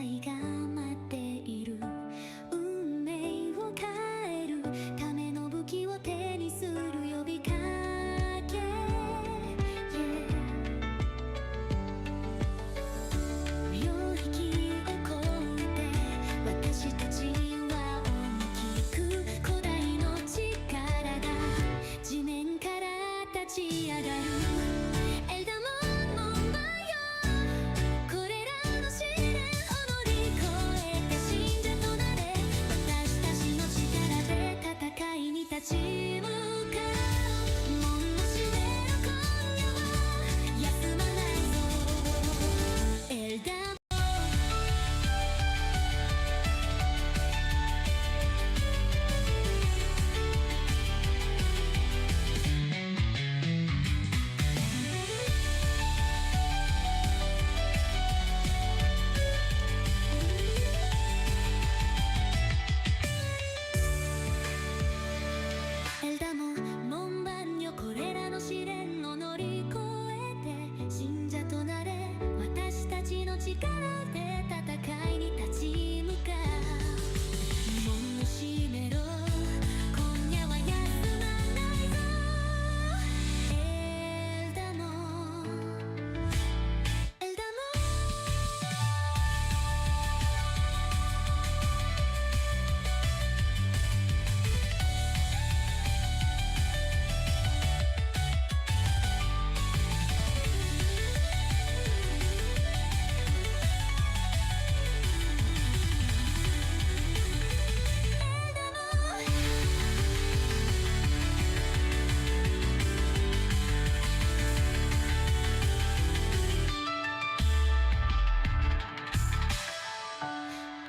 いが待っている。運命を変えるための武器を手にする呼びかけ、領域を越えて私たちは大きく古代の力が地面から立ち上がる。エルダモン門番よ、これらの試練を乗り越えて信者となれ。私たちの力で戦いに立ち向かう。門を閉める今夜は休まないぞ。エルダモンエルダモン門番よ、これらの試練を乗り越えて信者となれ。私たちの力で戦いに立ち向かう。門を閉めろ、今夜は休まないぞ。エルダモン、エルダモン。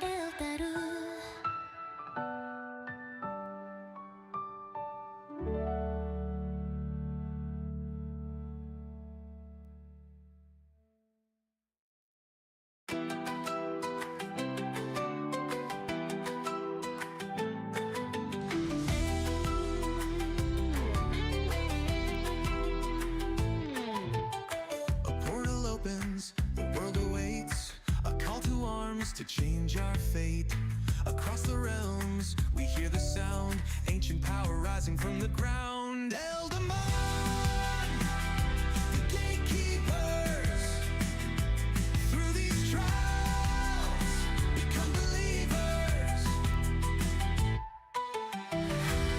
エルダルA portal opens, the world awaits. A call to arms to change our fate. Across the realms, we hear the sound. Ancient power rising from the ground. Eldamon, the gatekeepers. Through these trials, become believers.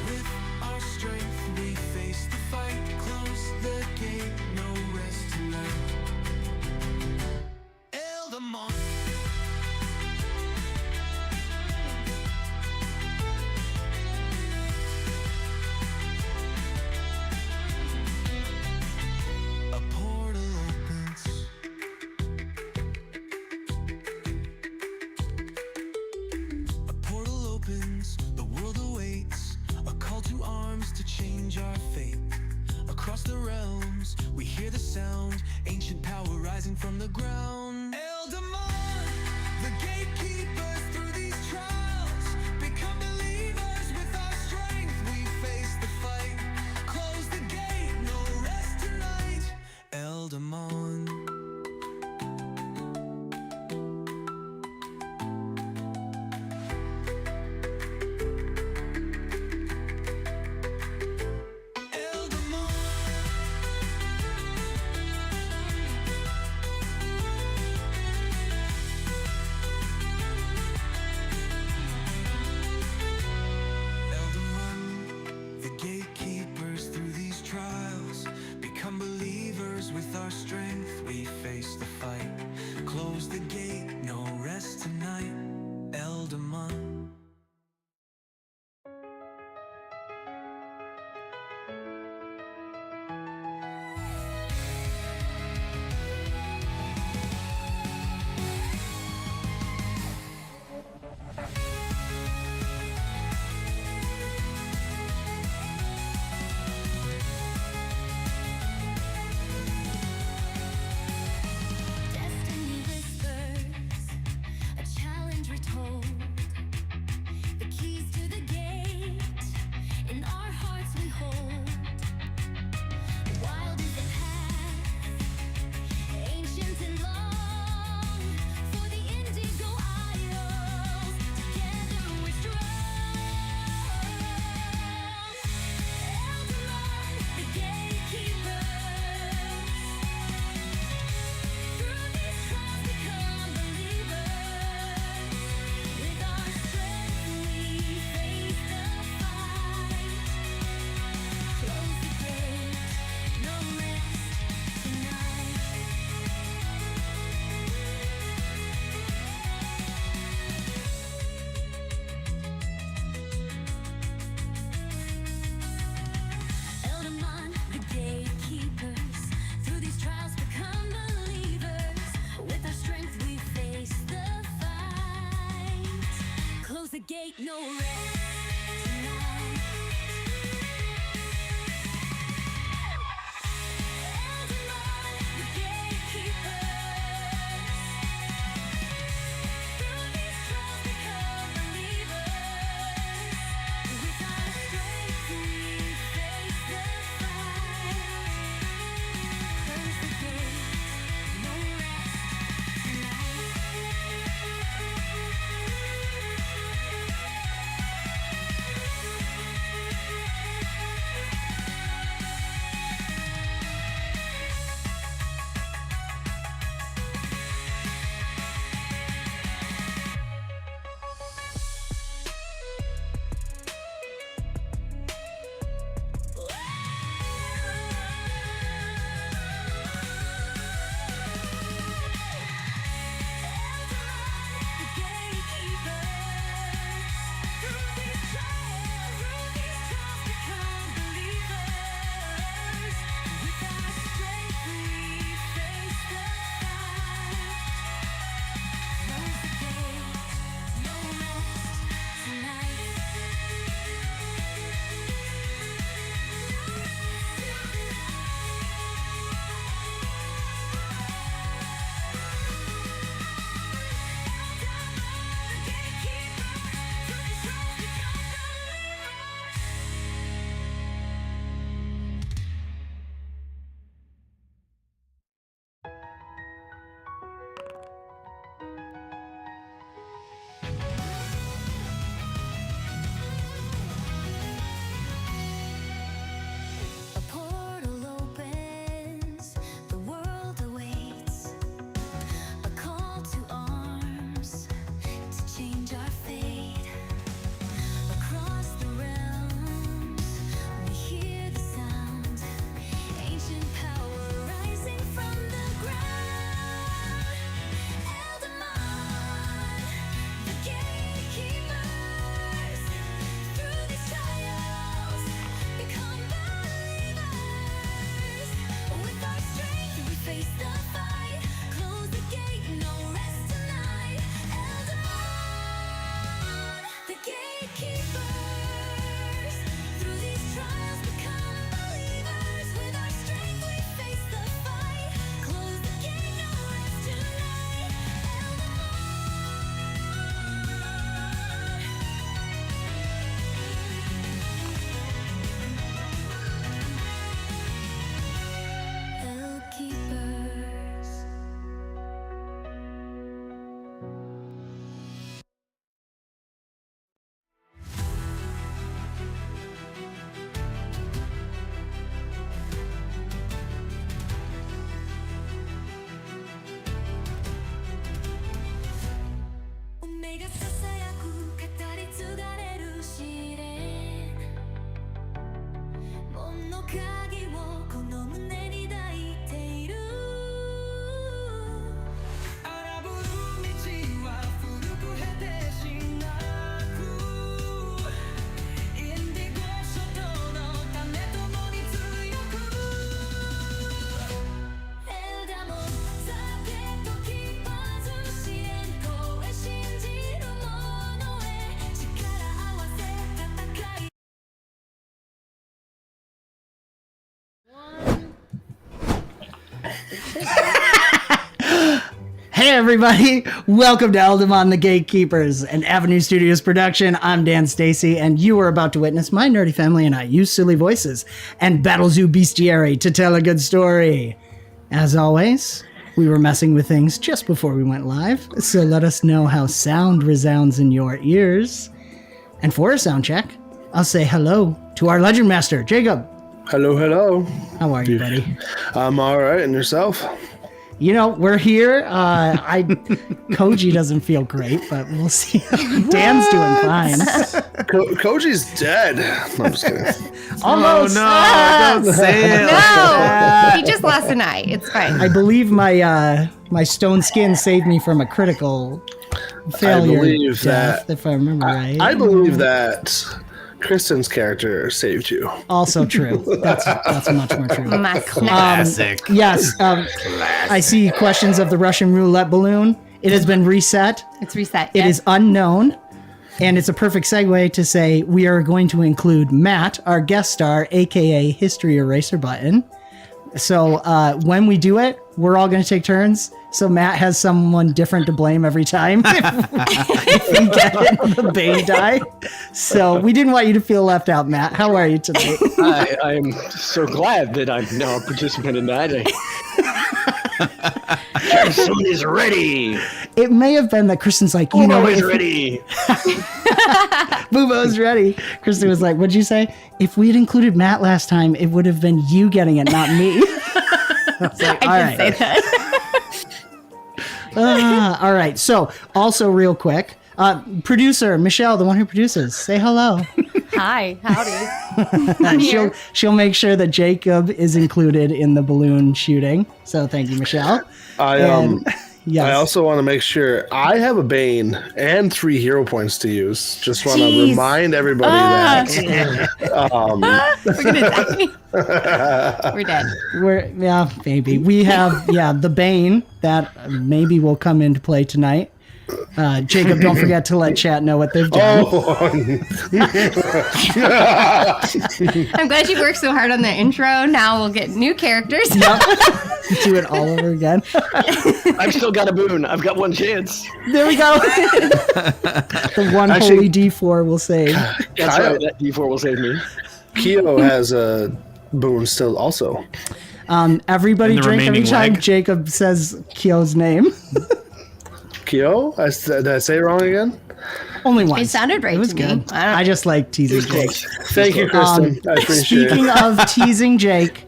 With our strength, we face the fight. Close the gate, no rest tonight. Eldamon. gate, no rest tonight. Eldamon, the gatekeepers. Through these trials become believers. With our strength we face the fight. Close the gate, no rest tonight. A portal opens, the world awaits. A call to arms to change our fate. Across the realms, we hear the sound. Ancient power rising from the ground. Eldamon, the gatekeepers. Through these trials, become believers. With our strength, we face the fight. Close the gate, no rest tonight. Eldamon, the gatekeepers. Through these trials, become believers. With our strength, we face the fight. Close the gate, no rest tonight. Gatekeepers. Omega ささやく語り継がれる試練。門の鍵をこの胸に抱いている。荒ぶる道は古く果てしなく。インディゴ諸島のため共に強く。エルダモン、ザ・ゲートキーパーズ、支援とへ信じる者へ力合わせ戦い。Hey everybody, welcome to Eldamon the Gatekeepers, an Avenue Studios production. I'm Dan Stacy, and you are about to witness my nerdy family and I use silly voices and Battlezoo Bestiary to tell a good story. As always, we were messing with things just before we went live, so let us know how sound resounds in your ears. And for a sound check, I'll say hello to our Legend Master, Jacob. Hello, hello. How are you, buddy? I'm all right, and yourself? You know, we're here. Koji doesn't feel great, but we'll see. Dan's doing fine. Koji's dead. No, I'm just kidding. Almost. Oh, no, don't say it. No, he just lost an eye. It's fine. I believe my stone skin saved me from a critical failure. I believe death, that. if I remember right. I believe that Kristen's character saved you. Also true. That's much more true. Classic. Yes. I see questions of the Russian roulette balloon. It has been reset. It's reset. It is unknown. And it's a perfect segue to say we are going to include Matt, our guest star, aka History Eraser Button. So when we do it, we're all going to take turns. So Matt has someone different to blame every time if we get the Bane Die. So we didn't want you to feel left out, Matt. How are you tonight? I am so glad that I'm now a participant in that. Kristen is ready. It may have been that Kristen's like, you know, Always ready. Boobo's ready. Kristen was like, what'd you say? If we had included Matt last time, it would have been you getting it, not me. I was like, I did say that. all right. So also real quick, producer Michelle, the one who produces, say hello. Hi, howdy. I'm here. She'll make sure that Jacob is included in the balloon shooting. So thank you, Michelle. Yes. I also want to make sure I have a Bane and 3 hero points to use. Just want to remind everybody that. We're gonna die. We're dead. Maybe. We have, the Bane that maybe will come into play tonight. Jacob, don't forget to let chat know what they've done. I'm glad you worked so hard on the intro. Now we'll get new characters. Do it all over again. I've still got a boon. I've got one chance. There we go. The one holy D4 will save. That's right. That D4 will save me. Keo has a boon still also. Everybody And the drink every remaining time leg. Jacob says Keo's name. Keo? Did I say it wrong again? Only once. It sounded right It was to good. me. I don't I just like teasing Jake. Thank you, Kristen. I appreciate Speaking it. of teasing Jake,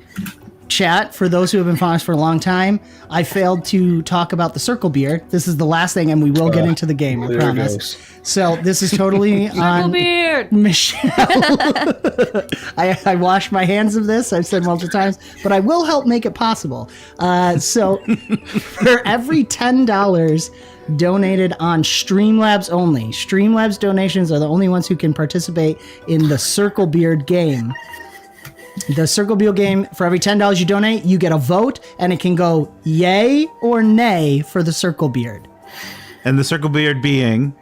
chat, for those who have been following us for a long time, I failed to talk about the circle beard. This is the last thing, and we will get into the game, I There it promise. goes. So this is totally on beard. Michelle. I wash my hands of this, I've said multiple times, but I will help make it possible. So for every $10 donated on Streamlabs only, Streamlabs donations are the only ones who can participate in the Circle Beard game. The Circle Beard game, for every $10 you donate, you get a vote, and it can go yay or nay for the Circle Beard. And the circle beard being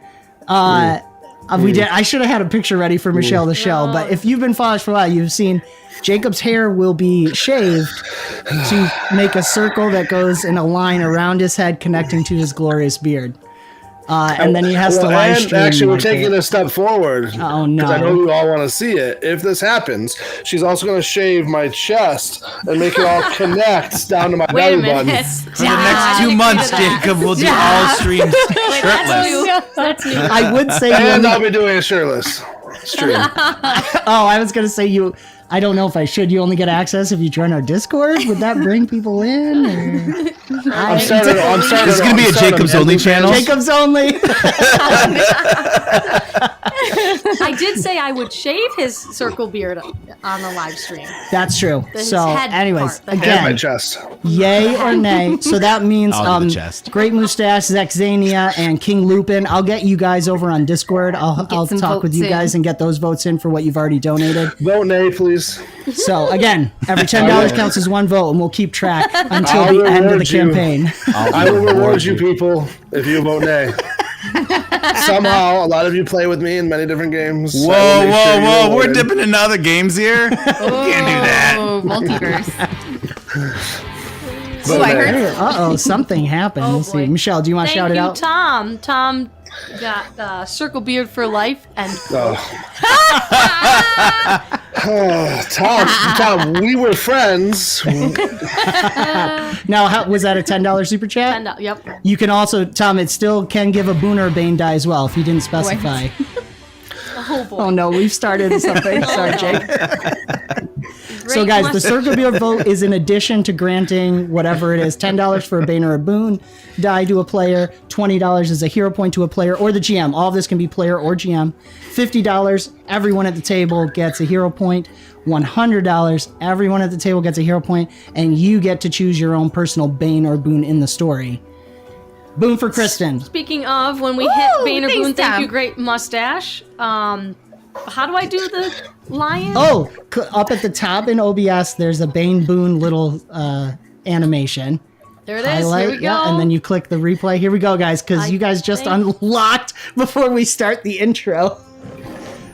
We did. I should have had a picture ready for Michelle to show, but if you've been following us for a while, you've seen Jacob's hair will be shaved to make a circle that goes in a line around his head, connecting to his glorious beard. And then he has to live And stream. actually, we're like taking it. a step forward. Oh, Because I know no. you all want to see it. If this happens, she's also going to shave my chest and make it all connect down to my Wait a belly minute. button. for the next 2 months, Jacob will do all streams shirtless. That's new. I would say you And only, I'll be doing a shirtless stream. I was going to say you. I don't know if I should. You only get access if you join our Discord. Would that bring people in? Or? I'm starting. This is going to be a Jacob's only channel. Jacob's only. I did say I would shave his circle beard on the live stream. That's true. His So, head anyways, part, the head. And my again, chest. yay or nay. So that means All in the chest. Great Mustache, Zexania, and King Lupin. I'll get you guys over on Discord. I'll some talk with votes you in. guys and get those votes in for what you've already donated. Vote nay, please. So again, every $10 counts as one vote, and we'll keep track until I'll the end of the reward you. campaign. I will reward you people if you vote nay. Somehow, a lot of you play with me in many different games. Whoa, I will make sure you're whoa, whoa. We're rewarded. dipping into other games here. Can't do that. Oh, multiverse. Vote I nay. heard Uh-oh, something happened. Oh, We'll see. boy. Michelle, do you want to shout Thank it you, out? Tom. Tom got circle beard for life and Tom, we were friends. Now, was that a $10 super chat? yep. You can also, Tom, it still can give a Boon or a Bane Die as well, if you didn't specify. Oh boy. Oh no, we've started something. Sorry, Jake. So guys, the Circle Beard vote is in addition to granting whatever it is, $10 for a Bane or a Boon die to a player, $20 is a hero point to a player or the GM. All of this can be player or GM. $50, everyone at the table gets a hero point. $100, everyone at the table gets a hero point, and you get to choose your own personal Bane or Boon in the story. Boon for Kristen. Speaking of, when we hit Bane or thanks, Boon, thank Tom. you, Great Mustache. How do I do the lion? Oh, up at the top in OBS, there's a Bane Boon little animation. There it is. highlight. Here we go. Yeah, and then you click the replay. Here we go, guys, because you guys just unlocked before we start the intro.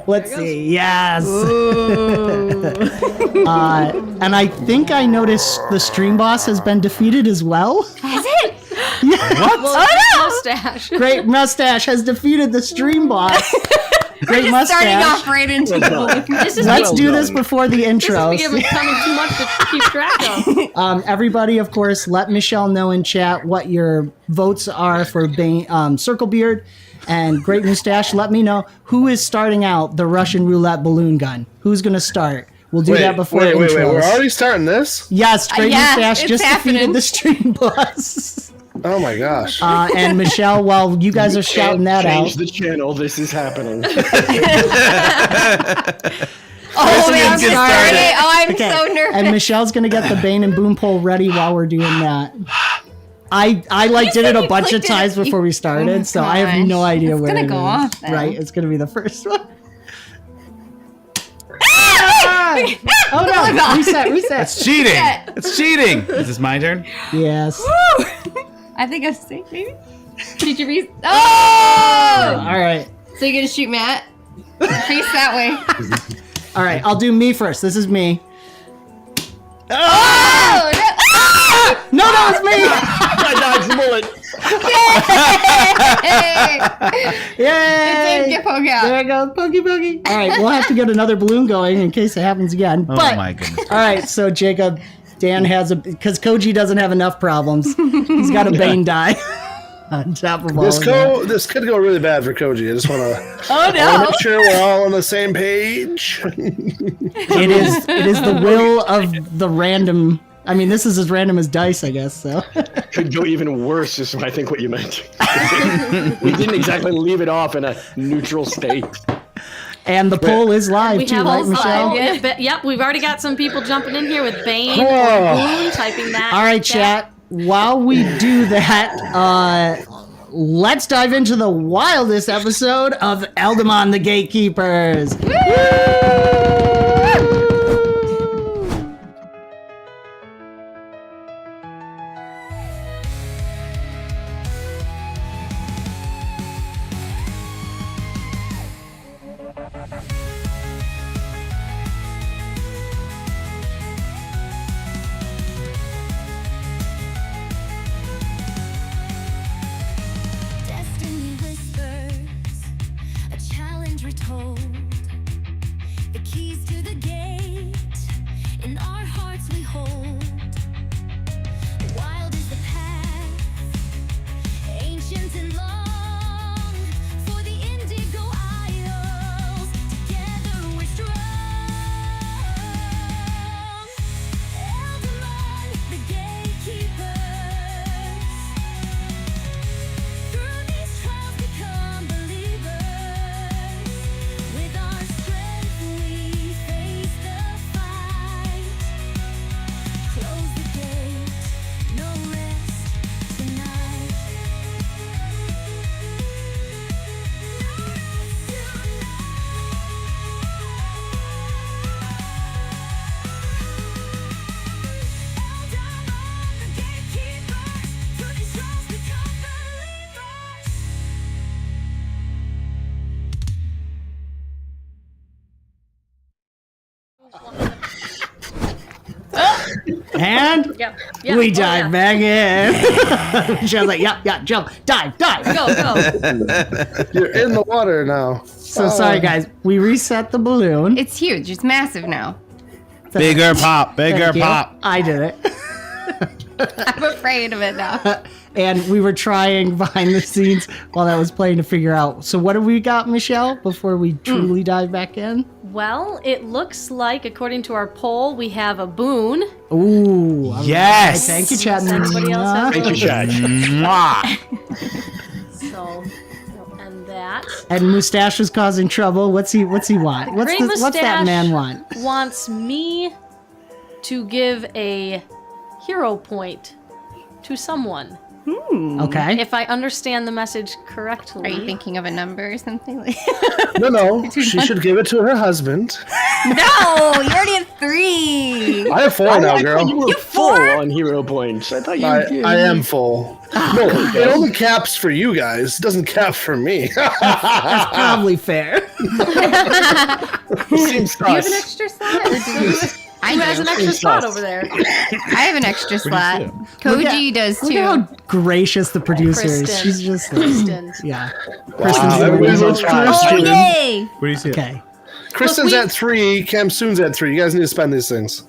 Let's see. Yes. And I think I noticed the stream boss has been defeated as well. Has it? What? Mustache. Great Mustache has defeated the stream boss. Great Just starting Mustache. off right into the This is Let's do this before the This intro. is becoming too much to keep track of. Everybody, of course, let Michelle know in chat what your votes are for Bane, Circle Beard and Great Mustache. Let me know who is starting out the Russian roulette balloon gun. Who's going to start? We'll do that before wait, intros. we're already starting this? Yes, Great Yeah, Mustache it's just happening. defeated the stream boss. Oh my gosh. And Michelle, while you guys are shouting that Change out. the channel. This is happening. Oh, man, I'm get sorry. started. Oh, I'm Okay. so nervous. And Michelle's gonna get the Bane and Boon poll ready while we're doing that. I like did it a you bunch of clicked it. times before we started, so I have gosh. no idea It's where gonna it go is. off then. Right, it's gonna be the first one. Ah! Oh no! Reset! It's cheating. It's cheating. Is this my turn? Yes. I think I'm safe, maybe. Did you Oh! All right. So you're gonna shoot Matt? Face that way. All right. I'll do me first. This is me. Oh! No. No, it's me! I dodged the bullet. Hey! Yay! Get poke out. There it goes, pokey. All right, we'll have to get another balloon going in case it happens again. Oh But my goodness. all right, so Jacob, Dan has because Koji doesn't have enough problems. He's got a Bane Die on top of all of that. This could go really bad for Koji. I just want to Oh no! make sure we're all on the same page. It is the will of the random. I mean, this is as random as dice, I guess. So Could go even worse, is I think what you meant. We didn't exactly leave it off in a neutral state. and the poll is live We too, have right, all Michelle? Yep, we've already got some people jumping in here with Bane Oh. or Boon typing that. All right, chat. While we do that, let's dive into the wildest episode of Eldamon the Gatekeepers. Destiny whispers, a challenge retold. The keys to the gate, in our hearts we hold. Wild is the path, ancient and long. For the Indigo Isles, together we're strong. Eldamon, the gatekeepers. Through these trials become believers. With our strength we face the fight. Close the gate, no rest tonight. Eldamon, the gatekeepers. Through these trials become believers. And Yep. we Oh, dive yeah. back in. Michelle's like, yeah, jump, dive. Go. You're in the water now. So sorry, guys. We reset the balloon. It's huge. It's massive now. Bigger pop. Bigger Thank you. pop. I did it. I'm afraid of it now. And we were trying behind the scenes while that was playing to figure out. So what have we got, Michelle, before we truly dive back in? Well, it looks like, according to our poll, we have a Boon. Ooh. all Yes. right. Thank you, Chad. Does anybody else have Thank you, Chad. Mwah. So, we'll end that. And Mustache was causing trouble. What's he want? What's Great what's that Mustache man want? Wants me to give a hero point to someone. Okay. If I understand the message correctly. Are you thinking of a number or something? No. She should give it to her husband. No, you already have 3. I have 4 I now, thought girl. you were full on hero points. I thought you were I am full. No, it only caps for you guys. It doesn't cap for me. That's probably fair. Seems Do you have an sus. extra slot? Or do you? I Who has an do. extra spot over there? I have an extra slot. Koji does Look too. at how gracious the producer is. Kristen. She's just like, Kristen. yeah. Wow, everybody loves Oh, Kristen. yay! What do you see? Okay. Kristen's Look, at 3. Camsoon's at 3. You guys need to spend these things.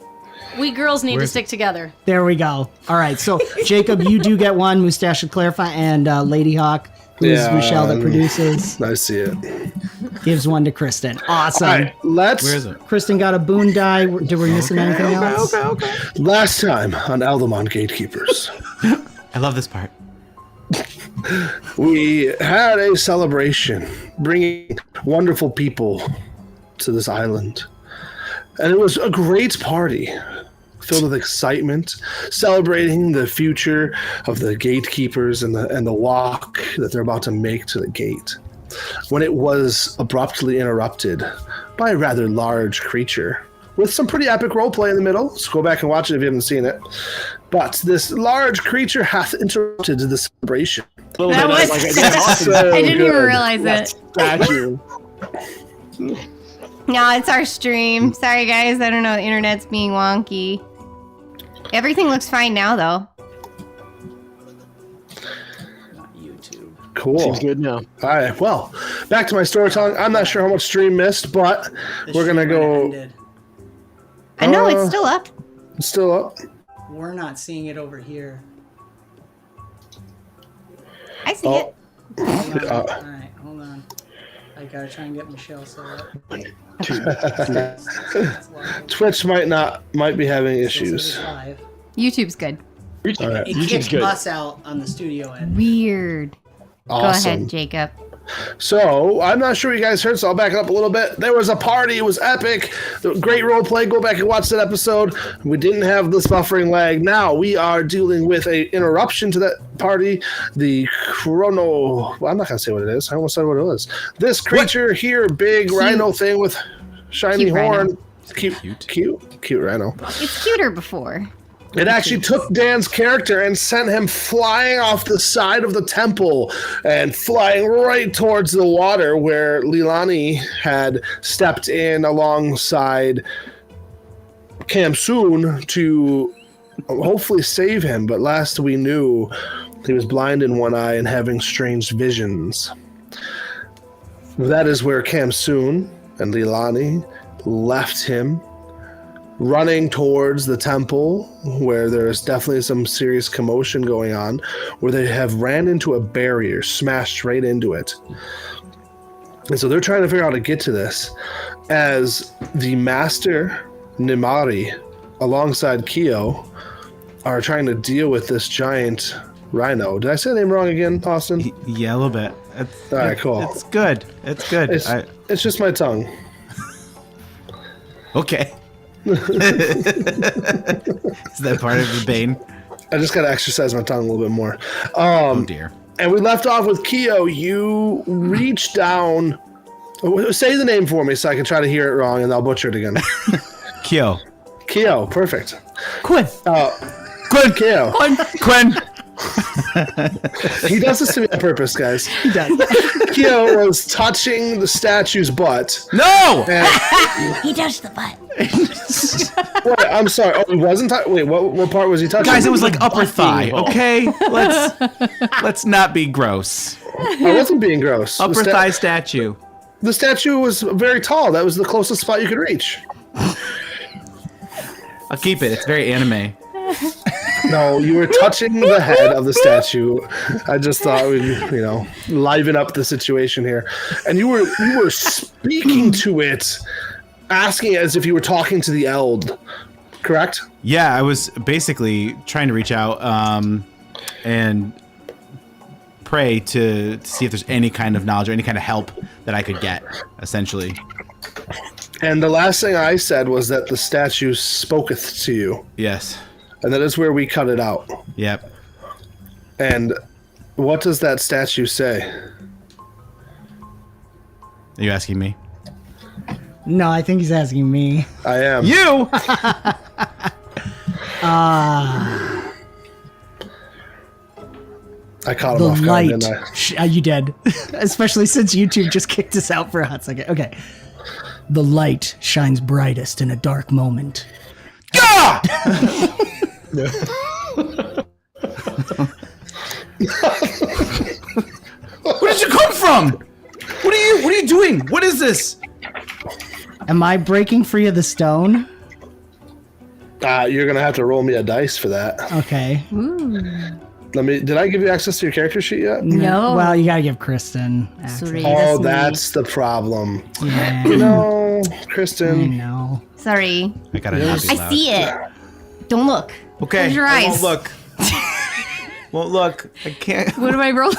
We girls need to stick together. There we go. All right. So, Jacob, you do get 1. Mustache should clarify. And Lady Hawk, who's Yeah, Michelle that produces, I see it. gives 1 to Kristen. Awesome. All right, let's. Where is it? Kristen got a Boon Die. Did we missing anything else? Last time on Eldamon Gatekeepers, I love this part. we had a celebration bringing wonderful people to this island. And it was a great party filled with excitement, celebrating the future of the gatekeepers and the walk that they're about to make to the gate. When it was abruptly interrupted by a rather large creature with some pretty epic roleplay in the middle. So go back and watch it if you haven't seen it. But this large creature hath interrupted the celebration. That was So I didn't even good. realize it. Statue. No, it's our stream. Sorry, guys. I don't know. The internet's being wonky. Everything looks fine now, though. Cool. Seems good now. All right. Well, back to my storytelling. I'm not sure how much stream missed, but we're going to go. I know it's still up. It's still up. We're not seeing it over here. I see Oh. it. Hold on. All right, hold on. I gotta try and get Michelle set up. Twitch might be having issues. Live. YouTube's good. All right. It YouTube's kicked good. us out on the studio end. Weird. Go Awesome. ahead, Jacob. So, I'm not sure you guys heard, so I'll back it up a little bit. There was a party. It was epic. Great role play. Go back and watch that episode. We didn't have this buffering lag. Now, we are dealing with a interruption to that party. The chrono... Well, I'm not going to say what it is. I almost said what it was. This creature here, big rhino thing with shiny Cute rhino. horn. Cute rhino. It's cuter before. It actually took Dan's character and sent him flying off the side of the temple and flying right towards the water where Lilani had stepped in alongside Camsoon to hopefully save him. But last we knew, he was blind in one eye and having strange visions. That is where Camsoon and Lilani left him, running towards the temple, where there's definitely some serious commotion going on, where they have ran into a barrier, smashed right into it. And so they're trying to figure out how to get to this, as the master, Nimari, alongside Kyo, are trying to deal with this giant rhino. Did I say the name wrong again, Austin? Yeah, a little bit. All right, cool. It's good. It's good. It's just my tongue. Okay. Is that part of the Bane? I just got to exercise my tongue a little bit more. Oh dear. And we left off with Kyo. You reach down. Say the name for me so I can try to hear it wrong and I'll butcher it again. Kyo. Kyo, perfect. Quinn. Quinn. Kyo. Quinn. He does this to me on purpose, guys. He does. Kyo was touching the statue's butt. No. He touched the butt. Wait, I'm sorry. Oh, he wasn't. Wait, what part was he touching? Guys, it was like upper thigh. Okay, let's not be gross. I wasn't being gross. Upper thigh statue. The statue was very tall. That was the closest spot you could reach. I'll keep it. It's very anime. No, you were touching the head of the statue. I just thought we'd, liven up the situation here. And you were speaking to it, asking as if you were talking to the Eld, correct? Yeah, I was basically trying to reach out and pray to see if there's any kind of knowledge or any kind of help that I could get, essentially. And the last thing I said was that the statue spoketh to you. Yes. And that is where we cut it out. Yep. And what does that statue say? Are you asking me? No, I think he's asking me. I am. You! I caught him The off guard, light. didn't I? You did. Especially since YouTube just kicked us out for a hot second. Okay. The light shines brightest in a dark moment. Ah! Where did you come from? What are you doing? What is this? Am I breaking free of the stone? You're gonna have to roll me a dice for that. Okay. Did I give you access to your character sheet yet? No. Well, you gotta give Kristen access. Sorry, Oh, me. that's the problem. Yeah. No, I Kristen. know. Sorry. I gotta not be I loud. see it. Don't look. Okay. Close your I eyes. won't look. Won't look. I can't. What am I rolling?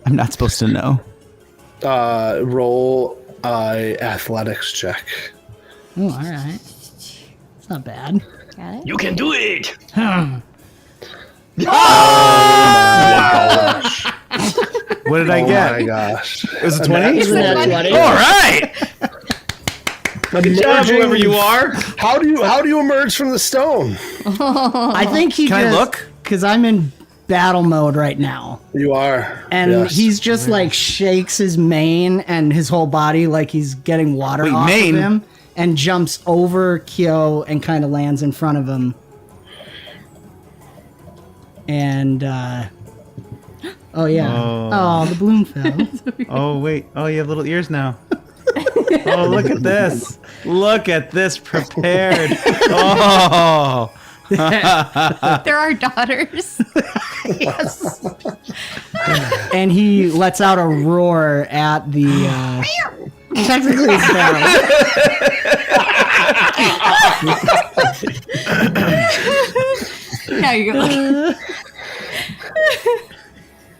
I'm not supposed to know. Roll a athletics check. Oh, all right. It's not bad. Got it. You can do it. What did I Oh get? my gosh. It was a 20? It's a 20. All right. Good job, whoever you are. How do you emerge from the stone? I think he Can I just, look? because I'm in battle mode right now. You are. And yes. he's just like shakes his mane and his whole body like he's getting water Wait, off mane? of him and jumps over Kyo and kind of lands in front of him. And, oh yeah. Oh, the bloom fell. Oh, wait. Oh, you have little ears now. Oh, look at this. Look at this prepared. Oh. They're our daughters. And he lets out a roar at the, technically it's battle. Now you go.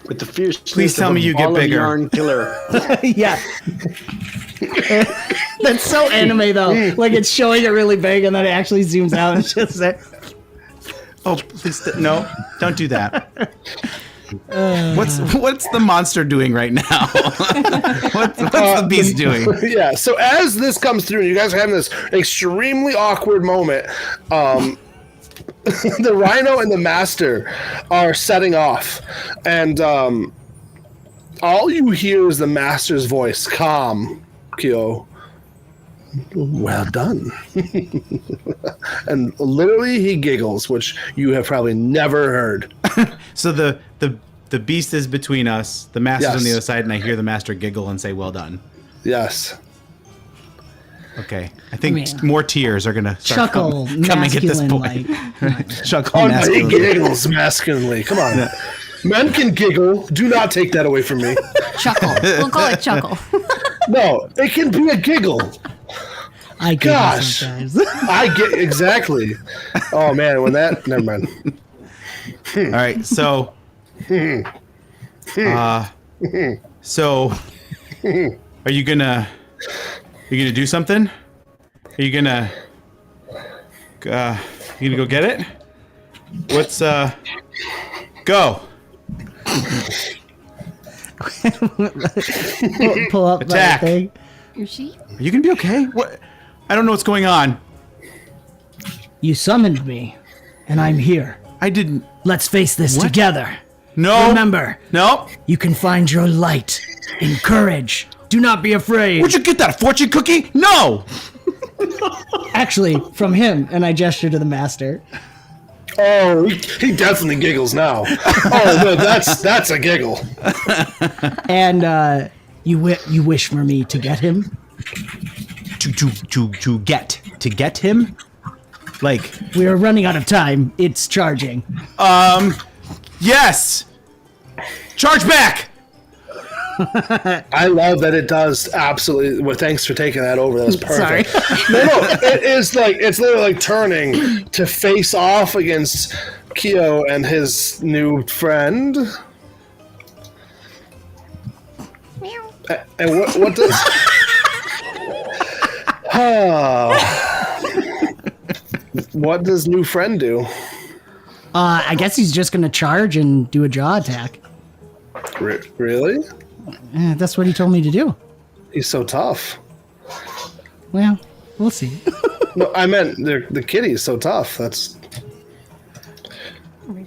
With the fierceness Please tell of me a you get ball of bigger. yarn killer. Yeah. That's so anime though. Like it's showing it really big and then it actually zooms out and just like, Oh, please. No, don't do that. What's the monster doing right now? what's the beast doing? Yeah, so as this comes through, you guys are having this extremely awkward moment. The Rhino and the Master are setting off, and all you hear is the Master's voice, calm, Kyo. Well done. And literally he giggles, which you have probably never heard. So the beast is between us. The master's on the Yes. other side, and I hear the master giggle and say, "Well done." Yes. Okay, I think more tears are gonna start chuckle, coming at this masculine point. like. Chuckle Oh, no, he masculine. giggles masculinely. Come on. Men can giggle. Do not take that away from me. Chuckle. We'll call it chuckle. No, it can be a giggle. I giggle Gosh. sometimes. I get exactly. Oh man, when that never mind. All right, so, so, are you gonna do something? Are you gonna go get it? What's go? Pull up Attack. that thing. Your sheep? Are you gonna be okay? What? I don't know what's going on. You summoned me, and I'm here. I didn't. Let's face this What? together. No. Remember, No. you can find your light in courage. Do not be afraid. Where'd you get that? A fortune cookie? No. Actually, from him, and I gesture to the master. Oh, he definitely giggles now. Oh no, that's a giggle. And you wish for me to get him? To get him? Like, We are running out of time. It's charging. yes. Charge back. I love that it does absolutely. Well, thanks for taking that over. That was perfect. Sorry. No, it is like it's literally like turning to face off against Kyo and his new friend. And what does? What does new friend do? I guess he's just gonna charge and do a jaw attack. Really? That's what he told me to do. He's so tough. Well, we'll see. No, I meant the kitty's so tough. That's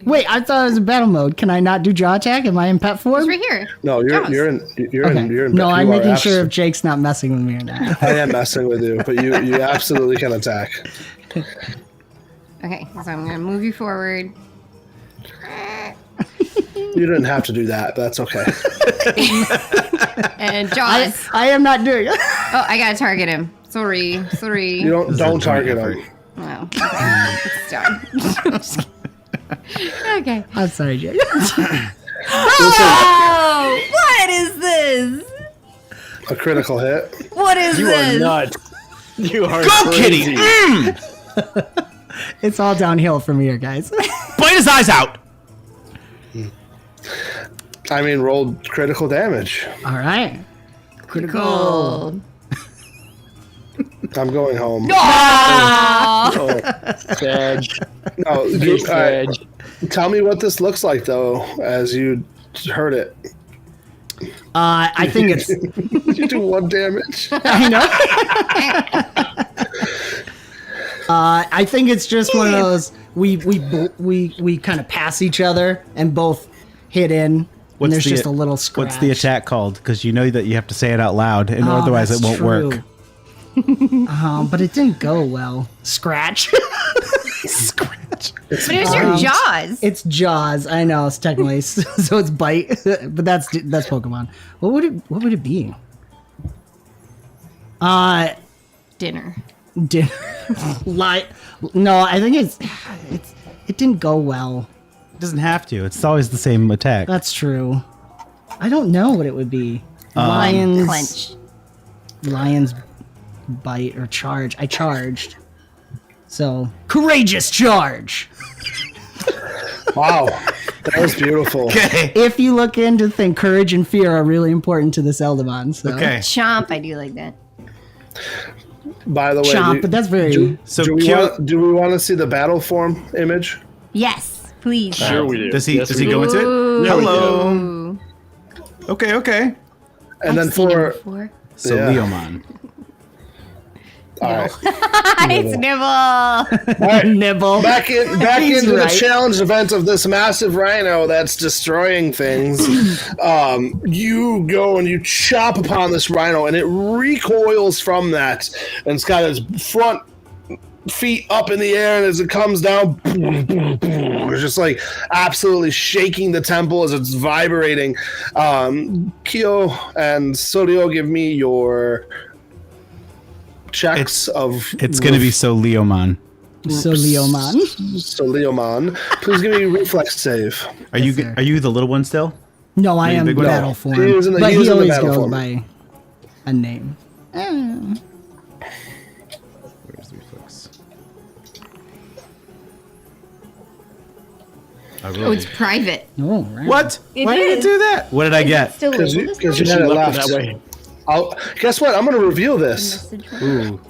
Wait, I thought it was in battle mode. Can I not do jaw attack? Am I in pet form? It's right here. no. You're Jaws. you're in Okay. you're in. No, you I'm are making sure abso- if Jake's not messing with me or not. I am messing with you, but you absolutely can attack. Okay, so I'm gonna move you forward. You didn't have to do that. But that's okay. And Jaws. I am not doing it. Oh, I gotta target him. Sorry. You don't target him. Well, okay. It's done. Okay. I'm sorry, Jake. Oh, what is this? A critical hit. What is You this? are nuts. You are Go, crazy. kitty! It's all downhill from here, guys. Bite his eyes out! I mean, rolled critical damage. All right. Cool. I'm going home. Oh, Sag. No, Big all right. Sag. Tell me what this looks like, though, as you heard it. I think it's. You do 1 damage. I know. I think it's just one of those we kind of pass each other and both hit in. And there's just a little scratch. What's the attack called? Because you know that you have to say it out loud, and Oh, otherwise it that's won't true. work. But it didn't go well. Scratch. Scratch. But it was your Jaws. It's Jaws. I know it's technically so it's bite, but that's Pokemon. What would it be? Dinner. No, I think it didn't go well. It doesn't have to. It's always the same attack. That's true. I don't know what it would be. Lions. Clench. Lions bite or charge. I charged. So courageous charge. Wow. That was beautiful. Okay. If you look into think courage and fear are really important to this Eldamon. So. Okay. Chomp. I do like that. By the way, Chomp, but that's very. So do we want to see the battle form image? Yes, please. Sure we do. Does he Yes, does we he do. go into it? Ooh. Hello. Ooh. Okay. And then I've seen it for before. So Yeah. Leomon. all right, It's Nibble. Nibble. back He's into right. the challenge event of this massive rhino that's destroying things. You go and you chop upon this rhino, and it recoils from that, and it's got its front feet up in the air, and as it comes down, it's just like absolutely shaking the temple as it's vibrating. Kyo and Sorio, give me your checks It's going to be so Leomon. So Leomon. So Leomon, please give me a reflex save. Are you the little one still? No, I Maybe am big one? battle No. form. He was in the- but he he was in the always battle goes form. by a name. Where's the reflex? Oh, it's private. Oh, right. What? It Why did it is. do that? What did I get? Still Because you, labeled because you She had it left left. it that way. Guess what? I'm going to reveal this. Ooh.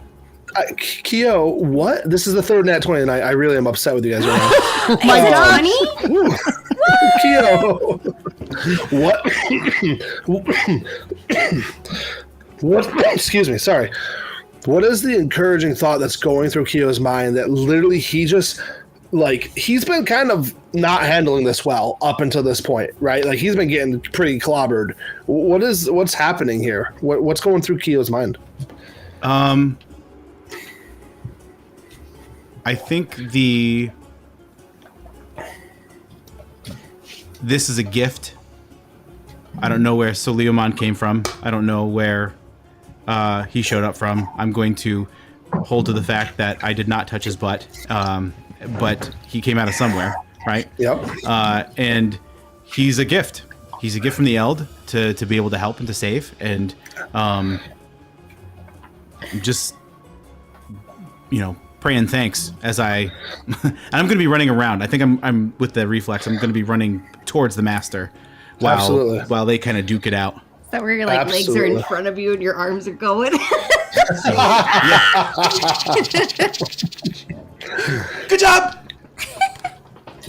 Kyo, what? This is the third nat 20, and I really am upset with you guys right now. My God. Honey? Kyo, what? Excuse me. Sorry. What is the encouraging thought that's going through Kyo's mind that literally he just he's been kind of not handling this well up until this point, right? Like he's been getting pretty clobbered. What's happening here? What's going through Kyo's mind? I think this is a gift. I don't know where Soleomon came from. I don't know where he showed up from. I'm going to hold to the fact that I did not touch his butt, but he came out of somewhere, right? Yep. And he's a gift. He's a gift from the Eld to be able to help and to save. And just, praying thanks as and I'm going to be running around. I think I'm with the reflex. I'm going to be running towards the master Absolutely. while they kind of duke it out. Is that where your legs are Absolutely. in front of you and your arms are going? Good job.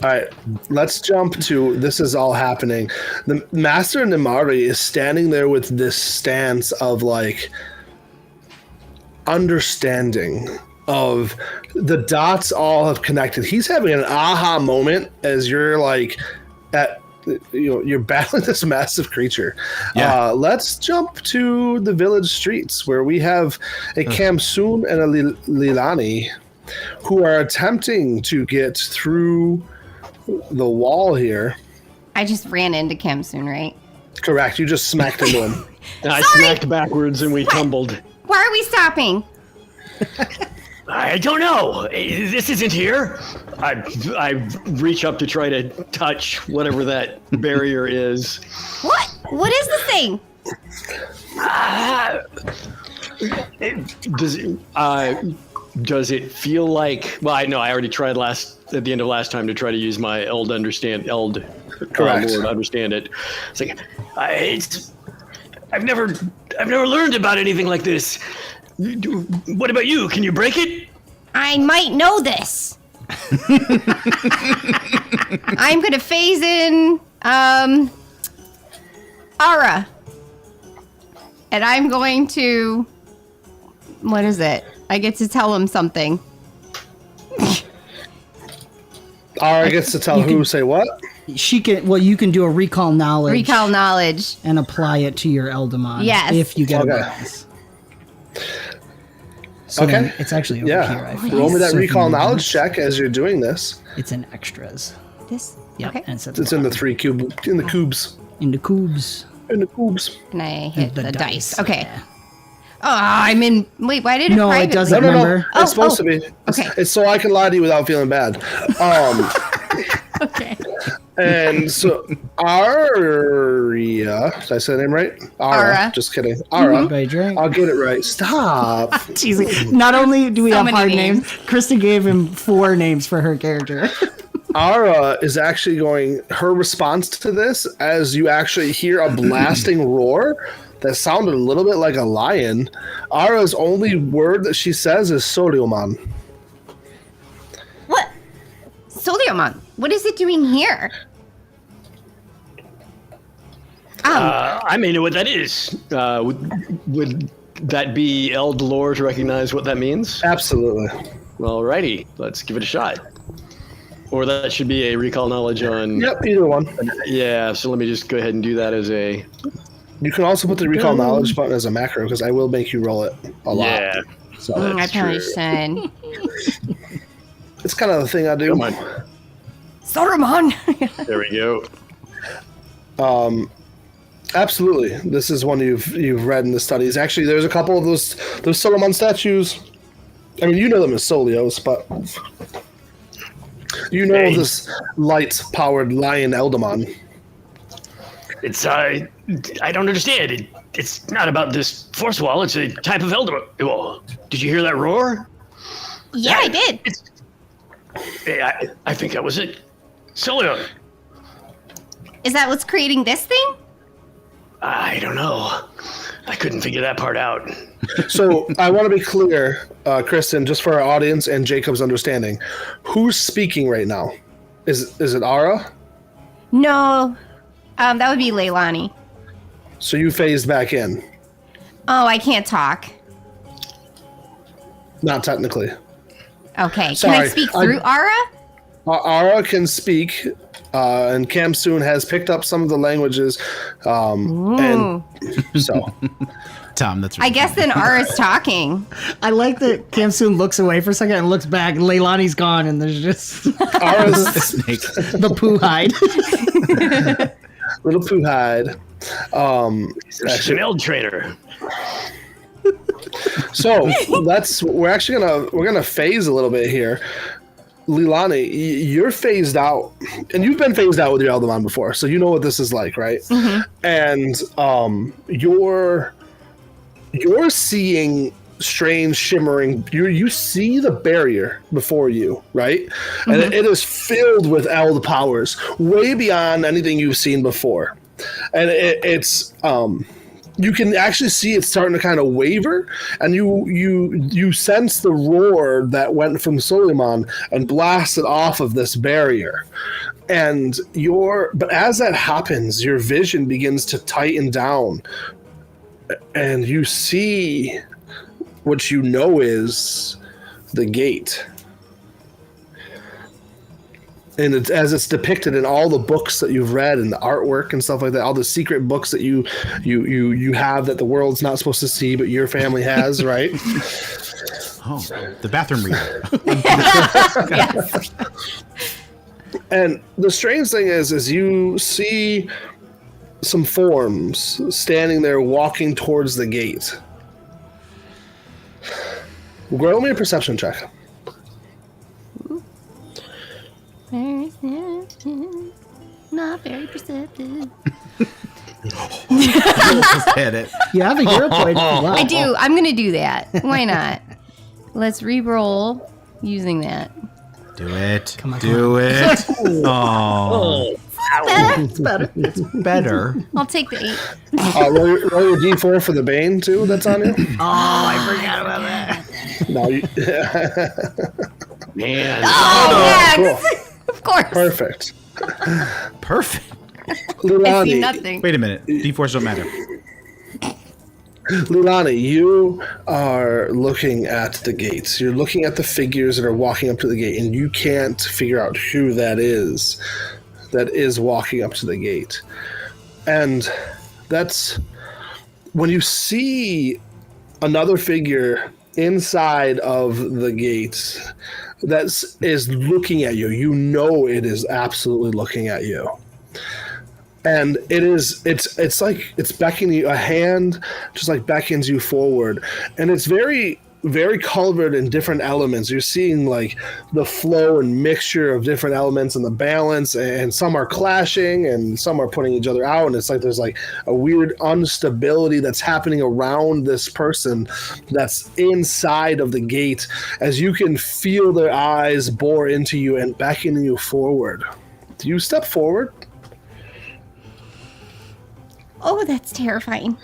All right, let's jump to this is all happening. The Master Nimari is standing there with this stance of like understanding of the dots all have connected. He's having an aha moment as you're like you're battling this massive creature. Yeah. Let's jump to the village streets where we have a Kamsoon and a Lilani who are attempting to get through the wall here. I just ran into Kamsoon, right? Correct. You just smacked into him. I smacked backwards and we tumbled. Why are we stopping? I don't know. This isn't here. I reach up to try to touch whatever that barrier is. What? What is the thing? Does it feel like? Well, I know I already tried at the end of last time to try to use my Eld Lord understand it. It's like I've never learned about anything like this. What about you? Can you break it? I might know this. I'm gonna phase in Ara. And I'm going to what is it? I get to tell him something. Ara gets to tell who say what? She can. Well, you can do a recall knowledge. Recall knowledge. And apply it to your Eldamon. Yes. If you get Okay. a bonus. So Okay. then it's actually over here. I think. Roll me that So if recall you- knowledge check as you're doing this. It's in extras. This. Yeah, Okay. and it's, It's in the cubes. in the cubes. In the cubes. And I hit the dice. Yeah. Okay. Oh, I'm in. Wait, why did it? No, it privately? doesn't. No. Remember? It's supposed to be. Okay. It's so I can lie to you without feeling bad. Okay. And so Aria, did I say the name right? Ara. Just kidding. Ara. By drink. I'll get it right. Stop. Jeez. Not only do we So have many hard names. names, Krista gave him 4 names for her character. Ara is actually going, her response to this, as you actually hear a blasting roar that sounded a little bit like a lion. Ara's only word that she says is Solioman. What? Soliomon, what is it doing here? I may know what that is. Would that be Eld lore to recognize what that means? Absolutely. Alrighty, let's give it a shot. Or that should be a recall knowledge on. Yep, either one. Yeah, so let me just go ahead and do that as a. You can also put the recall knowledge button as a macro because I will make you roll it a lot. Yeah. So I probably true. should. it's kind of the thing I do. Come on. Solomon. There we go. Absolutely. This is one you've read in the studies. Actually, there's a couple of those Solomon statues. I mean, you know them as Solios, but you know Hey. this light-powered lion Eldamon. It's I don't understand. It's not about this force wall. It's a type of Eldamon. Well, did you hear that roar? Yeah, I did. I think that was it. Solio. Is that what's creating this thing? I don't know. I couldn't figure that part out. So I want to be clear, Kristen, just for our audience and Jacob's understanding. Who's speaking right now? Is it Ara? No. That would be Leilani. So you phased back in. Oh, I can't talk. Not technically. Okay. Can I Sorry, speak through Ara? Ara can speak, and Kamsoon has picked up some of the languages, and so Tom, that's I guess then Ara's talking. I like that Kamsoon looks away for a second and looks back, and Leilani's gone, and there's just Ara's snake. the poo hide. little poo hide. She's an Eld trainer. So we're gonna phase a little bit here. Lilani, you're phased out, and you've been phased out with your Eldamon before, so you know what this is like, right? Mm-hmm. And you're seeing strange shimmering. You see the barrier before you, right? And it is filled with Eld powers, way beyond anything you've seen before. And it's you can actually see it starting to kind of waver, and you sense the roar that went from 𝙀𝙗𝙗 and blasted off of this barrier. And but as that happens, your vision begins to tighten down, and you see what you know is the gate. And as it's depicted in all the books that you've read and the artwork and stuff like that, all the secret books that you have that the world's not supposed to see, but your family has, right? Oh, the bathroom reader. Yes. And the strange thing is you see some forms standing there walking towards the gate. Roll me a perception check. Not very perceptive. Just hit it. You have a hero point. Wow. I do. I'm going to do that. Why not? Let's re-roll using that. Do it. Come on, Do it. Oh, It's better. it's better. I'll take the 8. Roll your D4 for the Bane, too, that's on you. Oh, I forgot about that. No, Man. Oh, cool. yeah. Of course. Perfect. Perfect. I see Lilani, nothing. Wait a minute. D4s don't matter. Lilani, you are looking at the gates. You're looking at the figures that are walking up to the gate, and you can't figure out who that is walking up to the gate. And that's when you see another figure inside of the gate that is looking at you. You know it is absolutely looking at you. And it's like it's beckoning you, a hand just like beckons you forward. And it's very, very colored in different elements. You're seeing like the flow and mixture of different elements and the balance, and some are clashing and some are putting each other out. And it's like there's like a weird instability that's happening around this person that's inside of the gate, as you can feel their eyes bore into you and beckoning you forward. Do you step forward? Oh, that's terrifying.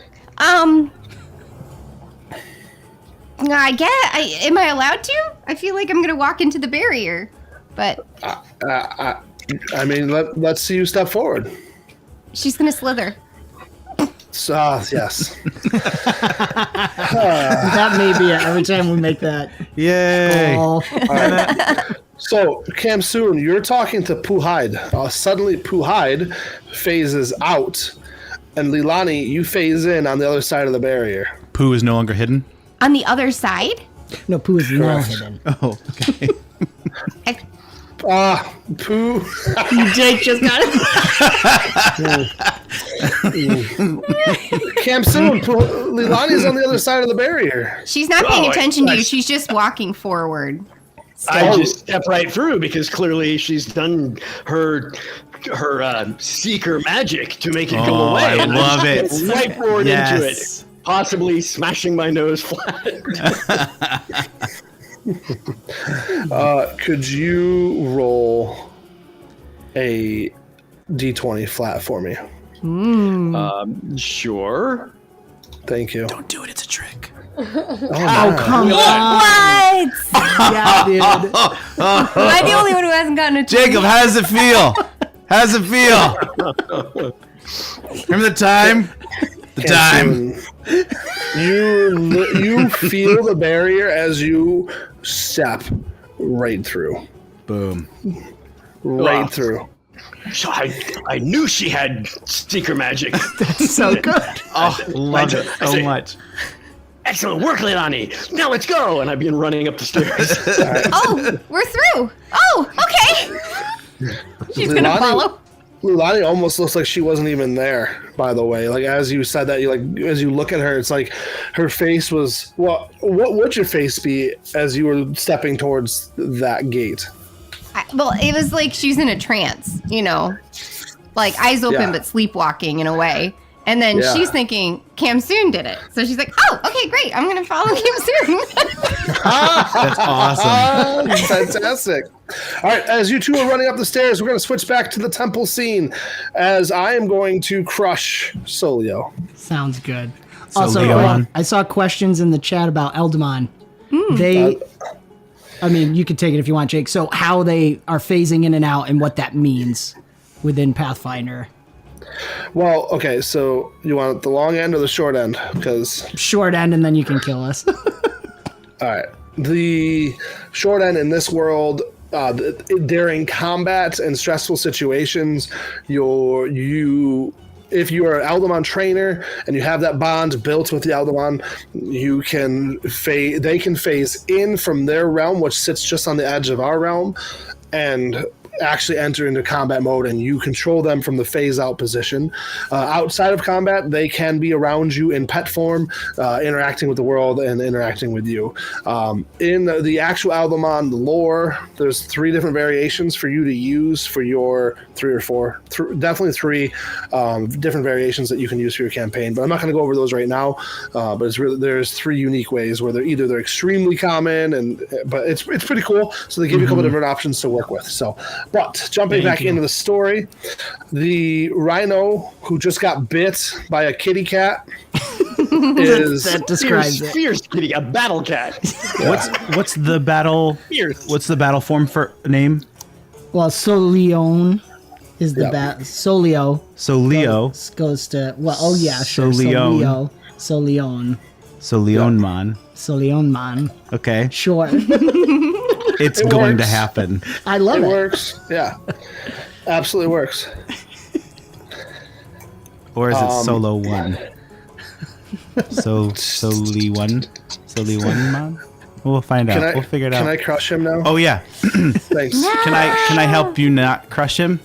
I guess. Am I allowed to? I feel like I'm gonna walk into the barrier, but I mean, let's see you step forward. she's gonna slither. Yes. That may be it every time we make that. Yay. Oh, So, 𝙀𝙗𝙗, you're talking to 𝙀𝙗𝙙𝙚. Suddenly, 𝙀𝙗𝙙𝙚 phases out, and Lilani, you phase in on the other side of the barrier. Pooh is no longer hidden. On the other side? no, Pooh is now Correct. hidden. Oh, okay. Pooh. Jake just got it. 𝙀𝙗𝙗𝙚, Lilani's on the other side of the barrier. She's not paying Oh, attention to you. She's just walking forward. I just step right through because clearly she's done her seeker magic to make it go Oh, away. I And love just it. get right forward into it, Yes. possibly smashing my nose flat. Could you roll a D20 flat for me? Sure. Thank you. Don't do it. It's a trick. Oh, come on. What? Yeah, dude. Am I the only one who hasn't gotten a Jacob, how does it feel? How does it feel? Remember the time? The time. You feel the barrier as you step right through. Boom. Right Oh. through. So I knew she had seeker magic. So good. Oh, love it I so say- much. Excellent work, Leilani. Now let's go. And I begin running up the stairs. Oh, we're through. Oh, okay. She's gonna Lilani- follow. Lilani almost looks like she wasn't even there, by the way. Like, as you said that, as you look at her, it's like her face was, what would your face be as you were stepping towards that gate? Well, it was like she's in a trance, like eyes open Yeah. but sleepwalking in a way. And then Yeah. she's thinking 𝙀𝙗𝙚 did it. So she's like, oh, okay, great. I'm going to follow 𝙀𝙗𝙚. That's awesome. Fantastic. All right, as you two are running up the stairs, we're going to switch back to the temple scene as I am going to crush Solio. Sounds good. So Also, Leon. I saw questions in the chat about Eldamon. They, I mean, you can take it if you want, Jake. So how they are phasing in and out and what that means within Pathfinder. Well, okay, so you want the long end or the short end? Because Short end, and then you can kill us. all right, the short end in this world, during combat and stressful situations, if you are an Eldamon trainer and you have that bond built with the Eldamon, they can phase in from their realm, which sits just on the edge of our realm, and actually enter into combat mode, and you control them from the phase out position. Outside of combat, they can be around you in pet form, interacting with the world and interacting with you. In the actual Eldamon lore, there's 3 different variations for you to use for your 3 or 4, definitely 3 different variations that you can use for your campaign. But I'm not going to go over those right now. But there's 3 unique ways where they're extremely common, but it's pretty cool. So they give you a couple different options to work with. But jumping back into the story, the rhino who just got bit by a kitty cat is That describes it. Fierce kitty, a battle cat. What's the battle? Fierce. What's the battle form for name? Well, Solion is the Solio So Leo. goes to, well, oh yeah, sure. Solion. Solion. So Leonmon. Solionmon. Okay. Sure. It's It going to works. happen. I love It it. works. Yeah. Absolutely works. Or is it solo one? Soli one? Soli one mon? We'll find out. We'll figure it out. Can I crush him now? Oh yeah. Thanks. Can I help you not crush him?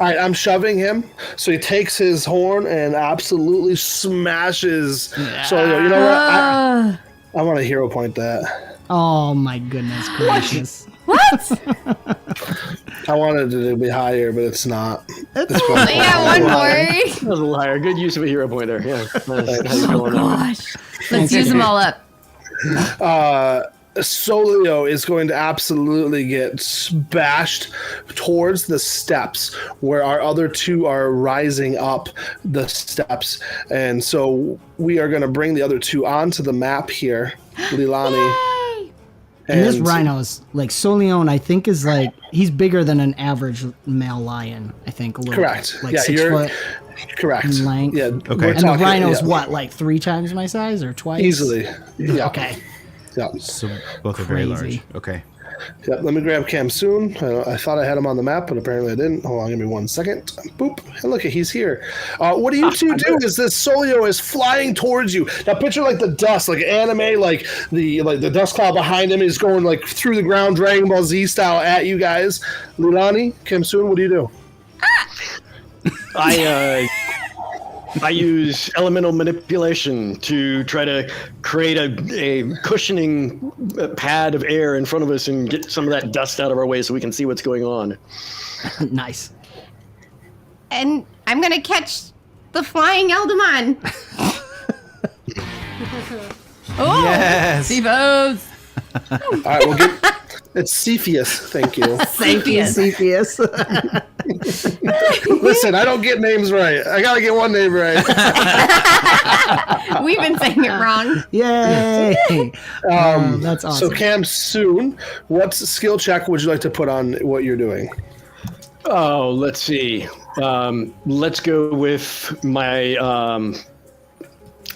All right, I'm shoving him. So he takes his horn and absolutely smashes. So you know what? I want to hero point that. Oh my goodness gracious. I wanted it to be higher, but it's not. It's one point. Yeah, one more. That was a liar. Good use of a hero point there. Yeah. Nice. Gosh. Let's use them all up. Solio is going to absolutely get bashed towards the steps where our other 2 are rising up the steps. And so we are going to bring the other 2 onto the map here, Lilani. And this rhino is like Solion, I think, is like he's bigger than an average male lion. I think a little Correct. bit. Like Yeah, 6 foot correct. in length. Yeah. Okay. we're And the talking- rhino's yeah, what, like 3 times my size or twice? easily. Yeah. Okay. Yeah. So both are very Crazy. large. Okay. Yeah, let me grab 𝙀𝙗𝙚. I thought I had him on the map, but apparently I didn't. Hold on, give me 1 second. Boop. And look, he's here. What do you 2 do is this Solio is flying towards you. Now picture like the dust, like anime, like the dust cloud behind him is going like through the ground, Dragon Ball Z style at you guys. Lilani, 𝙀𝙗𝙚, what do you do? I use elemental manipulation to try to create a cushioning pad of air in front of us and get some of that dust out of our way so we can see what's going on. Nice. And I'm going to catch the flying Eldamon. Oh, Yes. Cepheus. All right, we'll get. It's Cepheus. Thank you. Cepheus. Listen, I don't get names right. I gotta get one name right. We've been saying it wrong. Yay. That's So awesome. 𝙀𝙗𝙚, what skill check would you like to put on what you're doing? Oh, let's see. Let's go with my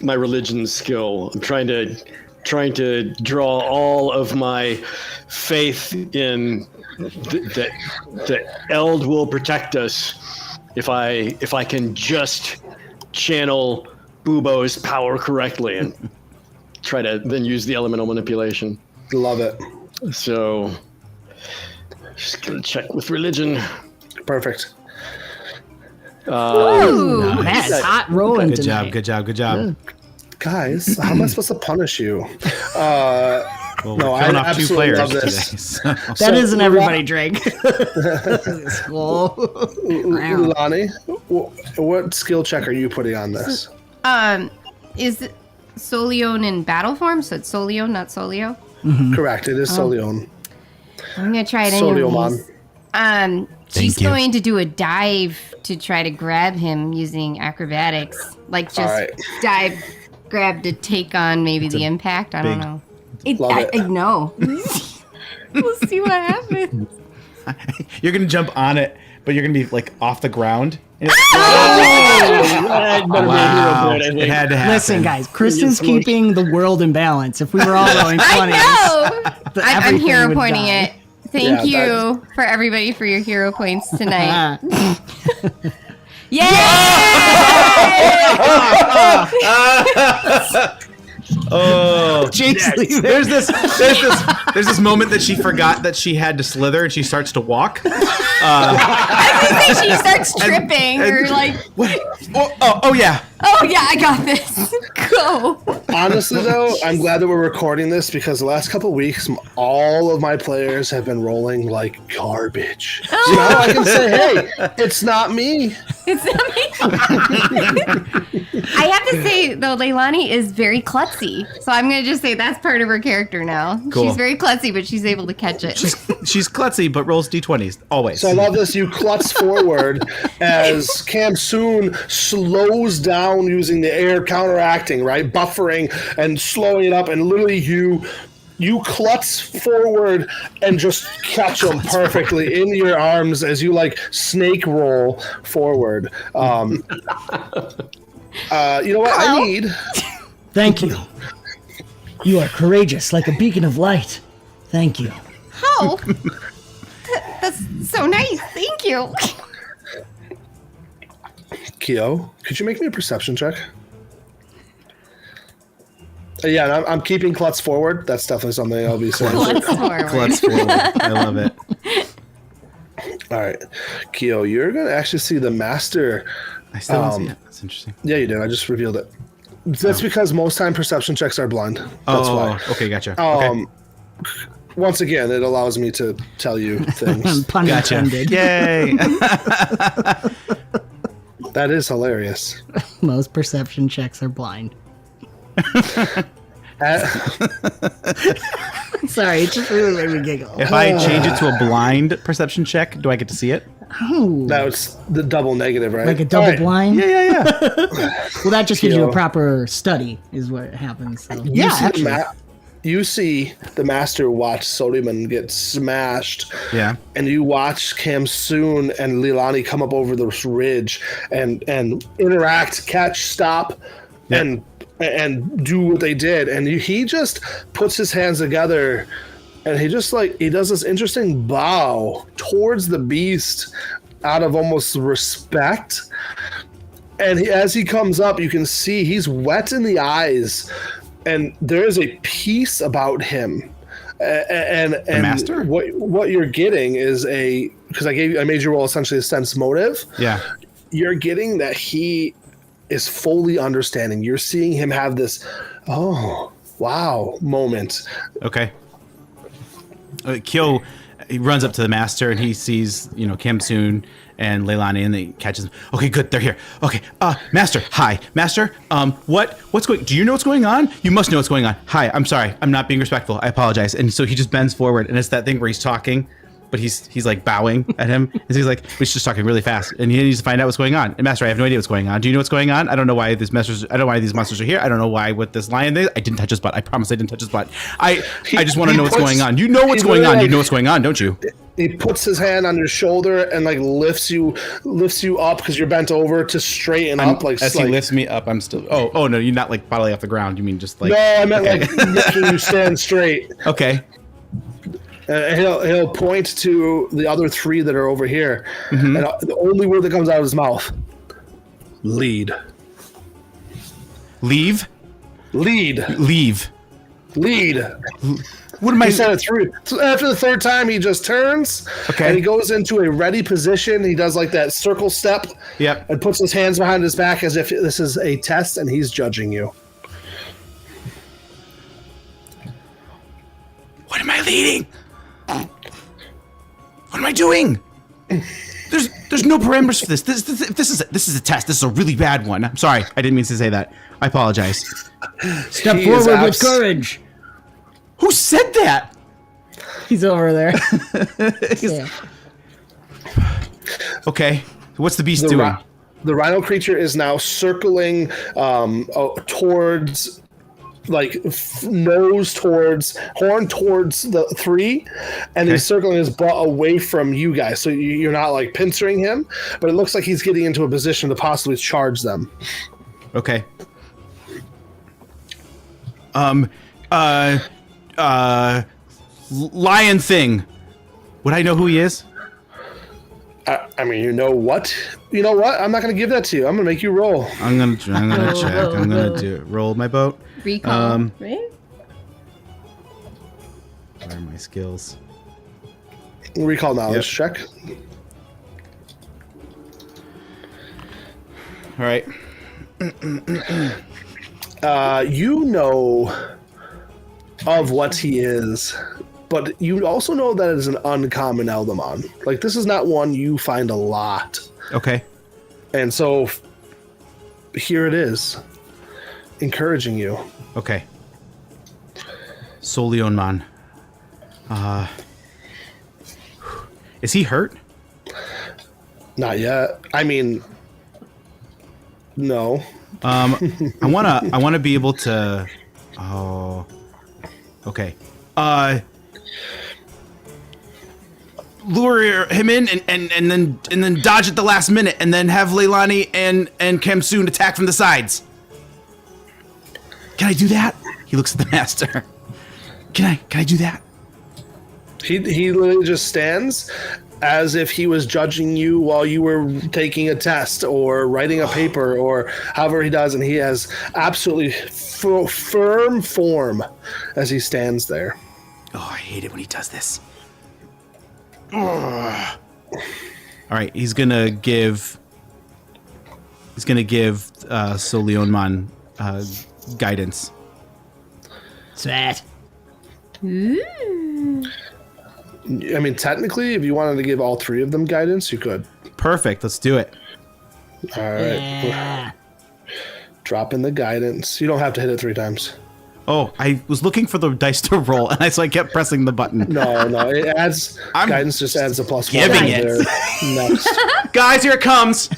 my religion skill. I'm trying to draw all of my faith in that Eld will protect us if I can just channel Bubo's power correctly and try to then use the elemental manipulation. Love it. So just gonna check with religion. Perfect. Ooh, man, it's hot rolling Good tonight. job. Good job. Good job. Guys, how am I supposed to punish you? Well, No, we're killing I off 2 absolutely players love today. this. So. That isn't Lila- everybody drink. Skull. Lilani, what skill check are you putting on this? Is Solion in battle form? So it's Solion, not Solio. Correct. It is Solion. I'm gonna try it Soliomon. anyways. She's Thank you. going to do a dive to try to grab him using acrobatics. Like just Alright. dive, grab to take on maybe the impact. I don't big- know. Love it. I know. We'll see what happens. You're gonna jump on it, but you're gonna be like off the ground. That better be a hero Wow. point, I It think. had to happen. Listen, guys, Kristen's keeping the world in balance. If we were all rolling 20s, I know. I'm everything hero would pointing die. it. Thank Yeah, you for everybody for your hero points tonight. Yay! Oh, Jake's leaving. there's this moment that she forgot that she had to slither, and she starts to walk. I think she starts tripping or like, What? Oh yeah. oh yeah, I got this. Go. Honestly, though, I'm glad that we're recording this because the last couple weeks, all of my players have been rolling like garbage. So now I can say, hey, it's not me. It's I have to say though, Leilani is very klutzy, so I'm gonna just say that's part of her character now. Cool. She's very klutzy, but she's able to catch it. She's klutzy, but rolls d20s always. So I love this. You klutz forward as Cam Soon slows down using the air counteracting, right? Buffering and slowing it up. And literally you klutz forward and just catch him perfectly in your arms as you like snake roll forward. You know what I need? Thank you. You are courageous like a beacon of light. Thank you. Oh, that's so nice. Thank you. Kyo, could you make me a perception check? Yeah, and I'm keeping klutz forward. That's definitely something I'll be saying. Klutz forward. Klutz forward. I love it. All right, Kyo, you're gonna actually see the master. I still don't see it. That's interesting. Yeah, you did. I just revealed it. That's because most time perception checks are blind. That's why. Okay, gotcha. Okay. Once again, it allows me to tell you things. Pun Gotcha. intended. Yay. That is hilarious. Most perception checks are blind. Sorry, it just really made me giggle. If I change it to a blind perception check, do I get to see it? Oh, Now it's the double negative, right? like a double All right. blind? Yeah. Well, that just gives you a Kyo. proper study, is what happens. So. You Yeah, see actually. you see the master watch Soliman get smashed. Yeah. And you watch Cam Soon and Leilani come up over this ridge and interact, catch, stop, Yep. and do what they did. And he just puts his hands together and he just he does this interesting bow towards the beast out of almost respect. And as he comes up, you can see he's wet in the eyes, and there is a peace about him. And master? What you're getting is because I made you roll essentially a sense motive. Yeah. You're getting that he is fully understanding. You're seeing him have this, oh wow moment. Okay. Kyo, he runs up to the master and he sees, Kamsoon and Leilani, and they catches them. Okay, good, they're here. Okay, master, hi, master. Do you know what's going on? You must know what's going on. Hi, I'm sorry, I'm not being respectful. I apologize. And so he just bends forward, and it's that thing where he's talking, but he's like bowing at him, and he's like, he's just talking really fast, and he needs to find out what's going on. And master, I have no idea what's going on. Do you know what's going on? I don't know why these monsters are here. I don't know why with this lion. I didn't touch his butt. I promise I didn't touch his butt. I just want to know what's going on. You know what's going on. You know what's going on, don't you? He puts his hand on your shoulder and lifts you up because you're bent over to straighten up. As he lifts me up, I'm still. Oh no, you're not like bodily off the ground. You mean just like? No, I meant making you stand straight. Okay. He'll point to the other three that are over here, and the only word that comes out of his mouth: lead. Leave. Lead. What am I? He said it through. So after the third time, he just turns, and he goes into a ready position. He does like that circle step, Yep. and puts his hands behind his back as if this is a test, and he's judging you. eating. What am I doing? There's no parameters for this. This is a test. This is a really bad one. I'm sorry. I didn't mean to say that. I apologize. Step He is forward with courage. Who said that? He's over there. Yeah. Okay. What's the beast doing? The rhino creature is now circling towards, like, horn towards the 3, and he's circling his butt away from you guys. So you're not, like, pincering him, but it looks like he's getting into a position to possibly charge them. Okay. Lion thing. Would I know who he is? I mean, you know what? You know what? I'm not going to give that to you. I'm going to make you roll. I'm gonna check. I'm gonna roll my boat. Recall. Right? Where are my skills? Recall knowledge check. All right. You know of what he is, but you also know that it is an uncommon Eldamon. Like, this is not one you find a lot. Okay. And so here it is, encouraging you. Okay. Solionman. Is he hurt? Not yet. I mean, no. I wanna be able to. Oh. Okay. Lure him in and then dodge at the last minute and then have Leilani and Kamsoon attack from the sides. Can I do that? He looks at the master. Can I do that? He literally just stands as if he was judging you while you were taking a test or writing a paper or however he does, and he has absolutely firm form as he stands there. Oh, I hate it when he does this. All right, he's gonna give Solionman guidance. Sweat. I mean, technically, if you wanted to give all 3 of them guidance, you could. Perfect. Let's do it. All right. Yeah. Drop in the guidance. You don't have to hit it 3 times. Oh, I was looking for the dice to roll, and so I kept pressing the button. No, it adds. Guidance just adds a +1. Giving it. There. Next. Guys, here it comes.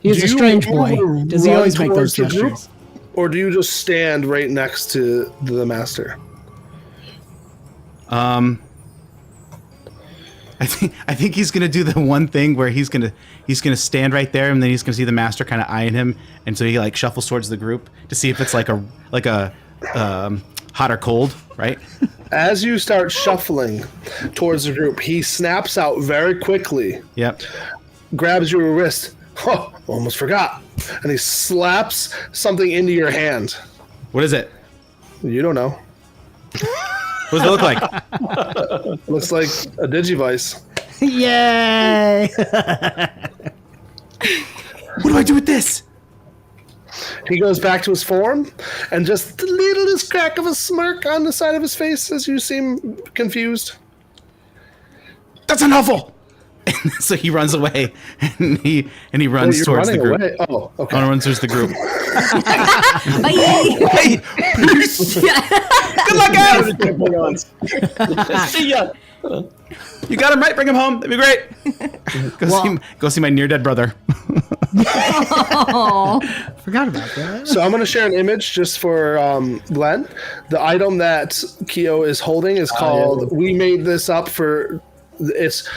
He's a strange boy. Does he always make those towards the group, gestures? or do you just stand right next to the master? I think he's gonna do the one thing where he's gonna stand right there, and then he's gonna see the master kind of eyeing him, and so he like shuffles towards the group to see if it's like a hot or cold, right? As you start shuffling towards the group, he snaps out very quickly. Yep. Grabs your wrist. Oh, almost forgot. And he slaps something into your hand. What is it? You don't know. What does it look like? Looks like a Digivice. Yay! What do I do with this? He goes back to his form, and just the littlest crack of a smirk on the side of his face as you seem confused. That's unhelpful. And so he runs away, and he runs towards the group. Away? Oh, okay. Runs towards the group. Bye. Hey, good luck, guys. See ya. You got him right. Bring him home. That'd be great. Go see my near dead brother. Forgot about that. So I'm going to share an image just for Glenn. The item that 𝙀𝙀 is holding is called. We made this up for. It's.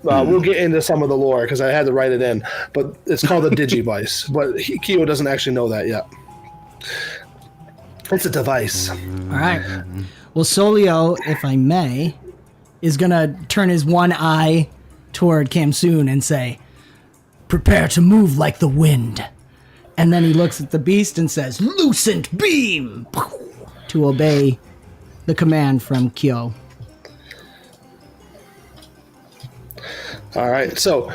We'll get into some of the lore because I had to write it in, but it's called a Digivice. But 𝙀𝙀 doesn't actually know that yet. It's a device. All right. Well, Solio, if I may, is going to turn his one eye toward Kamsoon and say, "Prepare to move like the wind." And then he looks at the beast and says, "Lucent beam!" to obey the command from 𝙀𝙀. All right. So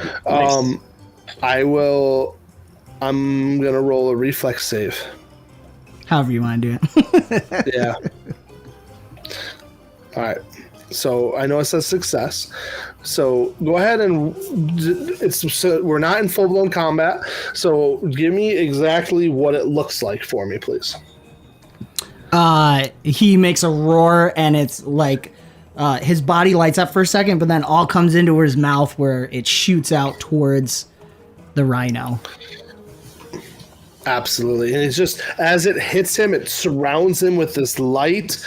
I'm going to roll a reflex save. However you want to do it. Yeah. All right. So I know it says success. So go ahead and we're not in full blown combat. So give me exactly what it looks like for me, please. He makes a roar, and it's like his body lights up for a second, but then all comes into his mouth where it shoots out towards the rhino. Absolutely. And it's just, as it hits him, it surrounds him with this light.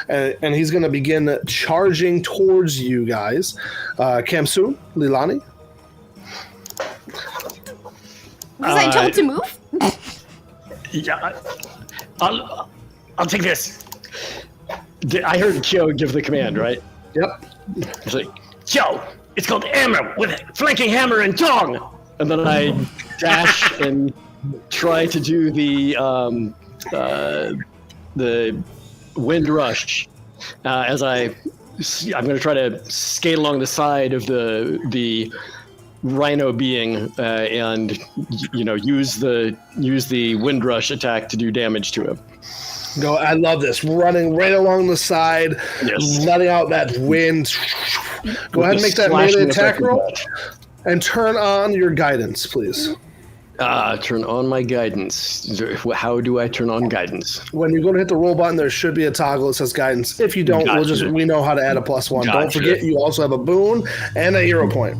And he's going to begin charging towards you guys. 𝙀𝙗𝙚, 𝙀𝙚. Was I told to move? Yeah, I'll take this. I heard Kyo give the command, right? Yep. It's like, Kyo, it's called hammer with flanking hammer and tongue. And then I dash and try to do the wind rush as I'm going to try to skate along the side of the rhino being and use the wind rush attack to do damage to him. Go. I love this. Running right along the side, letting out that wind. Go ahead and make that melee attack roll. And turn on your guidance, please. Turn on my guidance. How do I turn on guidance? When you go to hit the roll button, there should be a toggle that says guidance. If you don't, we know how to add a +1. Gotcha. Don't forget, you also have a boon and a hero point.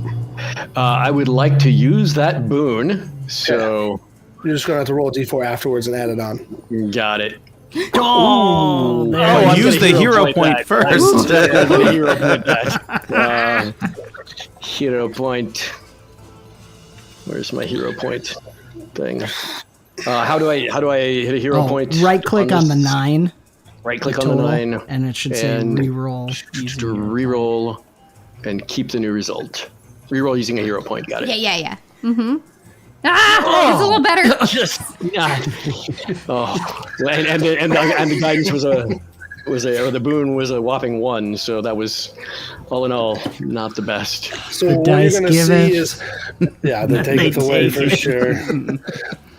I would like to use that boon, so... You're just going to have to roll a d4 afterwards and add it on. Got it. Use the hero point first. Hero point that. Hero point. Where's my hero point thing? How do I hit a hero point? Right click on the 9. Right click on the 9. And it should say reroll. Reroll and keep the new result. Reroll using a hero point. Got it. Yeah. Mm-hmm. It's a little better. Just and the guidance was or the boon was a whopping 1, so that was all in all not the best. So what you're going to see is, they take it away for sure.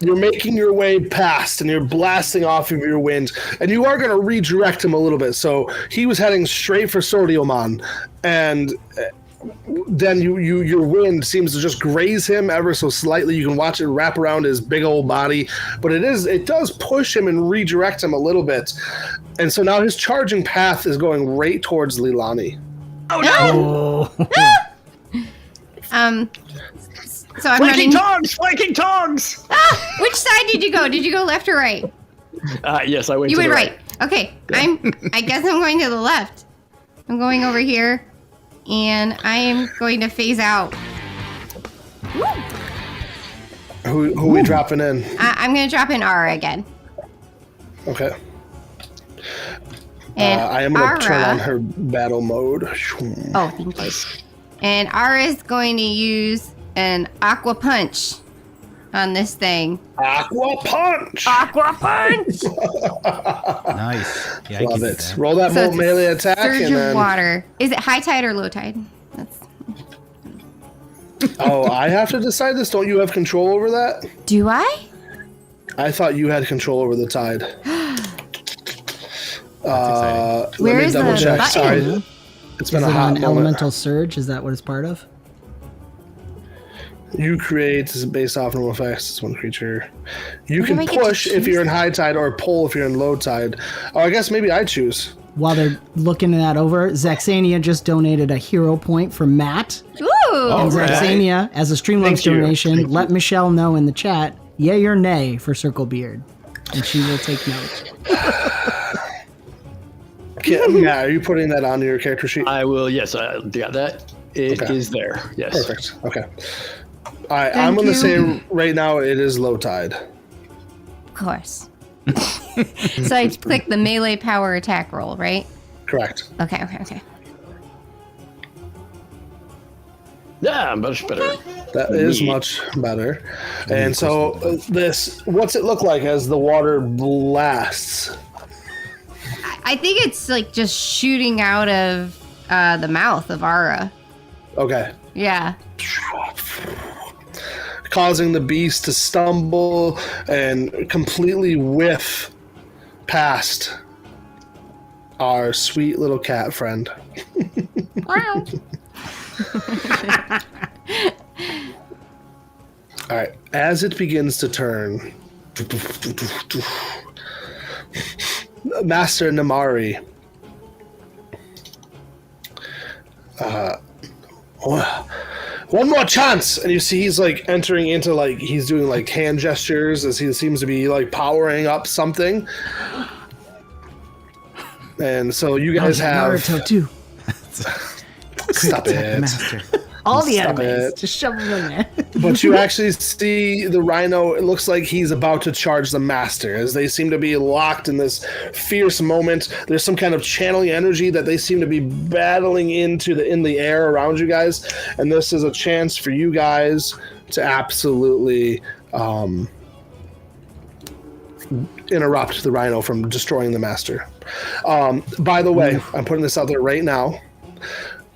You're making your way past, and you're blasting off of your wind, and you are going to redirect him a little bit. So he was heading straight for Eldamon, and then your wind seems to just graze him ever so slightly. You can watch it wrap around his big old body, but it does push him and redirect him a little bit. And so now his charging path is going right towards 𝙀𝙚. Oh no! So I'm flanking running. Flanking tongs! Which side did you go? Did you go left or right? Yes, I went. You to went the right. Okay, I guess I'm going to the left. I'm going over here, and I am going to phase out. Who are we dropping in? I'm going to drop in Ara again. Okay. And I am going to turn Ara- on her battle mode. Oh, thank you. And Ara is going to use an aqua punch on this thing. Aqua punch! Aqua punch! Nice. Yeah, I Love can it. do that. Roll that So it's melee attack. Surge and of then, water. Is it high tide or low tide? Oh, I have to decide this? Don't you have control over that? Do I? I thought you had control over the tide. That's Where let me is double the check. button? Sorry. It's been Is a it hot on moment. elemental surge? Is that what it's part of? You create, this is based off normal effects. It's one creature. You What do can I get to push if choose? you're in high tide or pull if you're in low tide. Oh, I guess maybe I choose. While they're looking that over, Zaxania just donated a hero point for Matt. Ooh! And right. Zaxania, as a Streamlabs Thank you. donation, Thank let Michelle know in the chat, yay or nay for Circle Beard. And she will take note. Yeah, are you putting that on your character sheet? I will. Yes, I got that. It is Okay. there. Yes. Perfect. Okay. All right, I'm going to say right now it is low tide. Of course. So I click the melee power attack roll, right? Correct. Okay. Yeah, much better. That is Neat. much better. And so what's it look like as the water blasts? I think it's like just shooting out of the mouth of Ara. Okay. Yeah. causing the beast to stumble and completely whiff past our sweet little cat friend. Wow. All right, as it begins to turn, Master Namari, one more chance, and you see he's like entering into like he's doing like hand gestures as he seems to be like powering up something, and so you guys have Naruto too. Stop it. Master. All the Stop enemies. it. Just shove them in there. But you actually see the rhino. It looks like he's about to charge the master as they seem to be locked in this fierce moment. There's some kind of channeling energy that they seem to be battling in the air around you guys. And this is a chance for you guys to absolutely interrupt the rhino from destroying the master. By the way, I'm putting this out there right now.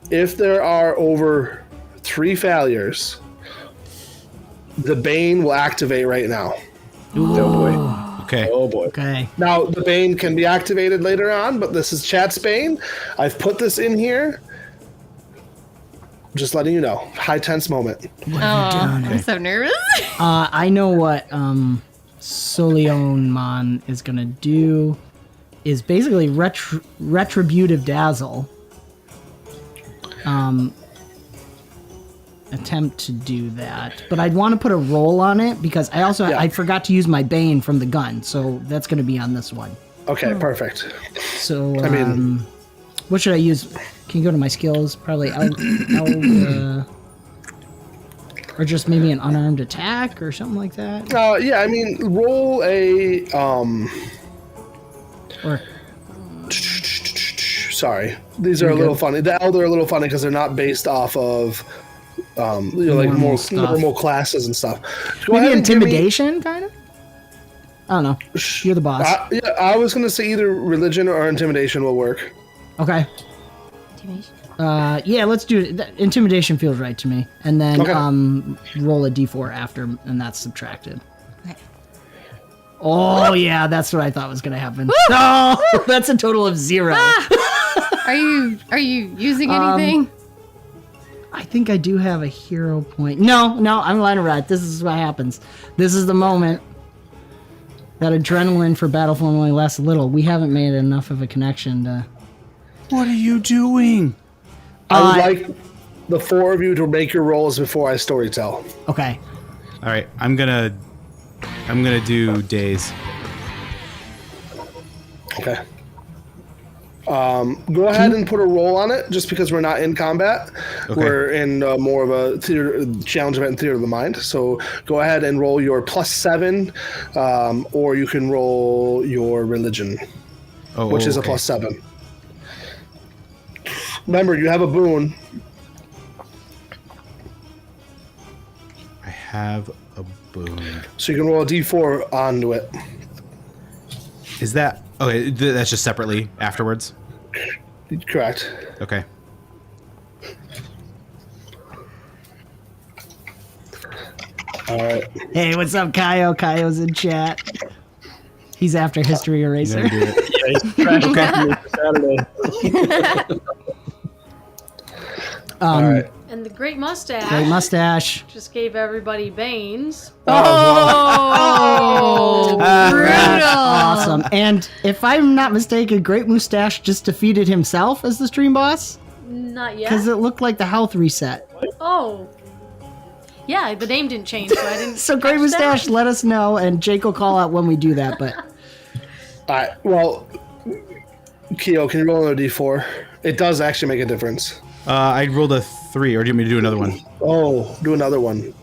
If there are over 3 failures, the Bane will activate right now. Oh boy. Okay. Oh boy. Okay. Now, the Bane can be activated later on, but this is chat's Bane. I've put this in here. Just letting you know. High tense moment. What are you doing? I'm so nervous. I know what 𝙀𝙚𝙚 is gonna do. Is basically retributive dazzle. Attempt to do that, but I'd want to put a roll on it because I forgot to use my Bane from the gun, so that's going to be on this one. Okay, perfect. So I mean, what should I use? Can you go to my skills? Probably or just maybe an unarmed attack or something like that. yeah, I mean, roll a Or sorry, these are a little funny. The Elder are a little funny because they're not based off of like Normal more stuff. normal classes and stuff. Go maybe ahead and give me- intimidation, kind of. I don't know. You're the boss. yeah, I was gonna say either religion or intimidation will work. Okay. Yeah, let's do it. Intimidation feels right to me. And then Okay. roll a d4 after, and that's subtracted. Oh, yeah, that's what I thought was going to happen. No, that's a total of 0. Are you using anything? I think I do have a hero point. No, I'm lying right. This is what happens. This is the moment. That adrenaline for Battlefield only lasts a little. We haven't made enough of a connection to... What are you doing? I would like the 4 of you to make your rolls before I storytell. Okay. All right, I'm gonna do days. Okay. Go ahead and put a roll on it, just because we're not in combat. Okay. We're in more of a challenge event in Theater of the Mind. So go ahead and roll your +7, or you can roll your religion, which is a okay. +7. Remember, you have a boon. I have a boon. So you can roll a d4 onto it. Is that okay? That's just separately afterwards. Correct. Okay. All right. Hey, what's up, Kaio? Kaio's in chat. He's after History Eraser. I'm gonna do it. Yeah, he's trash talking me for Saturday. All right. And the great mustache Great mustache. just gave everybody Banes. Oh, brutal. Awesome. And if I'm not mistaken, Great Mustache just defeated himself as the stream boss? Not yet. Because it looked like the health reset. Oh. Yeah, the name didn't change, so I didn't. So Great catch Mustache, that. let us know, and Jake will call out when we do that. But All right. Well, Keo, can you roll another d4? It does actually make a difference. I rolled a 3, or do you want me to do another one? Oh, do another one.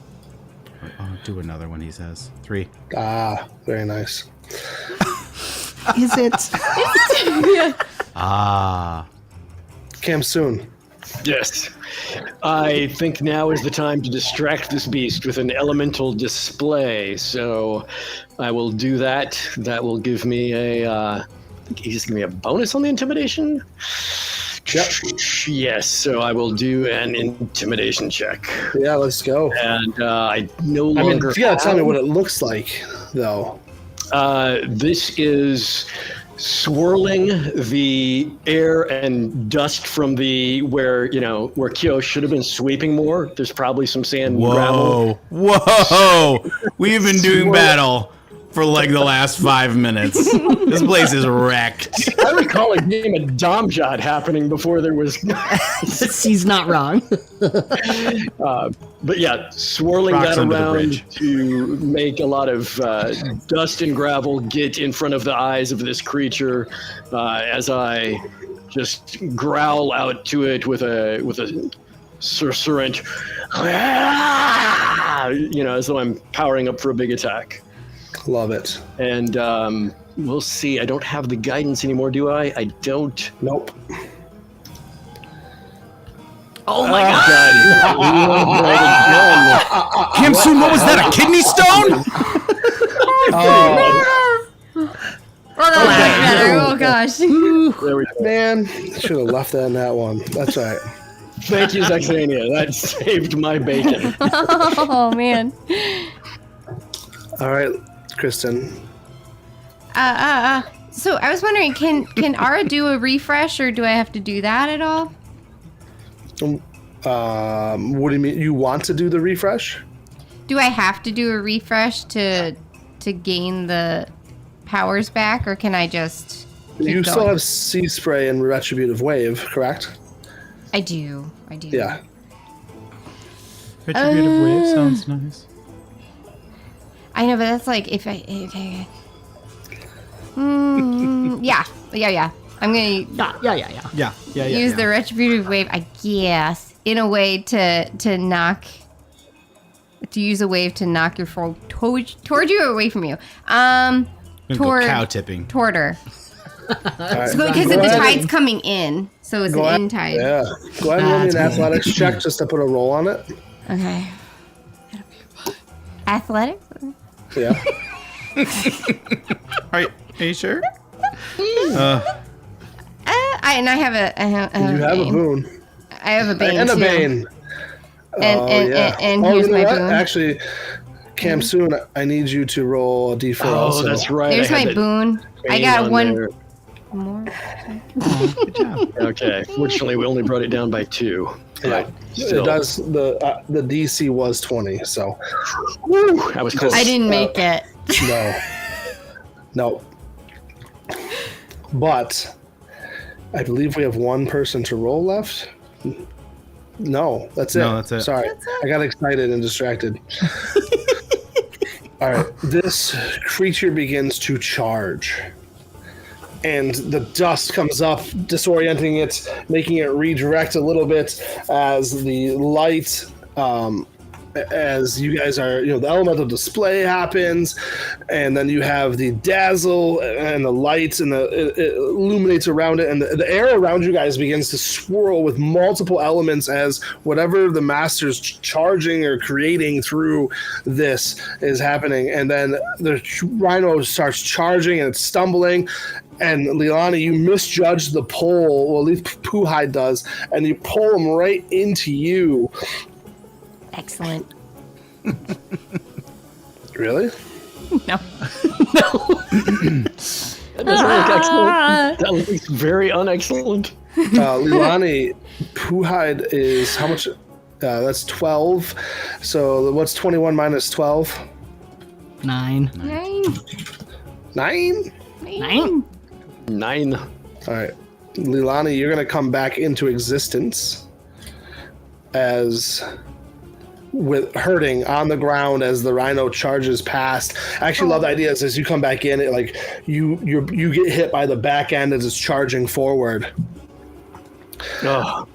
Oh, do another one. He says 3. Ah, very nice. is it? Ah. Cam soon. Yes. I think now is the time to distract this beast with an elemental display. So I will do that. That will give me a. I think he's giving me a bonus on the intimidation. Yep. Yes, so I will do an intimidation check. Yeah, let's go. And I no I mean, longer. you gotta tell me what it looks like, though. This is swirling the air and dust from where Kyo should have been sweeping more. There's probably some sand and gravel. Whoa! We've been doing battle for like the last 5 minutes. This place is wrecked. I recall a game of Domjot happening before there was. He's not wrong. But yeah, swirling Rocks that under the around bridge. to make a lot of dust and gravel get in front of the eyes of this creature as I just growl out to it with a syringe, as though I'm powering up for a big attack. Love it. And we'll see. I don't have the guidance anymore, do I? I don't. Nope. Oh my god! Kim Soon, what was that? A kidney stone? Oh gosh. There we go. Man, should have left that in that one. That's right. Thank you, Zexania. That saved my bacon. Oh man. All right, Kristen. So I was wondering, can Ara do a refresh, or do I have to do that at all? What do you mean? You want to do the refresh? Do I have to do a refresh to gain the powers back, or can I just keep You still going? have Sea Spray and Retributive Wave, correct? I do. Yeah. Retributive wave sounds nice. I know, but that's like if I. Okay. Yeah. I'm gonna Yeah. use the retributive wave, I guess, in a way to use a wave to knock your foe toward you or away from you. Go cow tipping. Toward her. All right. Because Go the ahead tide's and- coming in, so it's go an ahead- in tide. Yeah. Go ahead and roll me an athletics check just to put a roll on it. Okay. Athletics? Yeah. Are you sure? I have a You have a Bane. boon. I have a Bane And a too. Bane. And Oh, here's you know my what? boon. Actually, Cam, soon I need you to roll a d4 Oh, also. that's right. There's I had my that boon. I Bane got on one there. more. Good job. Okay. Fortunately, we only brought it down by 2. Yeah. But still. It does. The DC was 20, so Woo, I was close. I didn't make it. no. But I believe we have one person to roll left. No, that's it. No, that's it. Sorry, I got excited and distracted. All right, this creature begins to charge. And the dust comes up, disorienting it, making it redirect a little bit as the light, as you guys are, the elemental display happens, and then you have the dazzle and the lights, and it illuminates around it, and the air around you guys begins to swirl with multiple elements as whatever the master's charging or creating through this is happening. And then the rhino starts charging and it's stumbling. And Leilani, you misjudged the pull, well, at least 𝙀𝙙𝙙 does, and you pull him right into you. Excellent. Really? No. That doesn't look excellent. That looks very unexcellent. Leilani, 𝙀𝙙𝙙 is how much? That's 12. So what's 21 minus 12? 9. 9? 9? 9. All right. Leilani, you're going to come back into existence as with hurting on the ground as the rhino charges past. I actually love the idea as you come back in, you get hit by the back end as it's charging forward. Oh,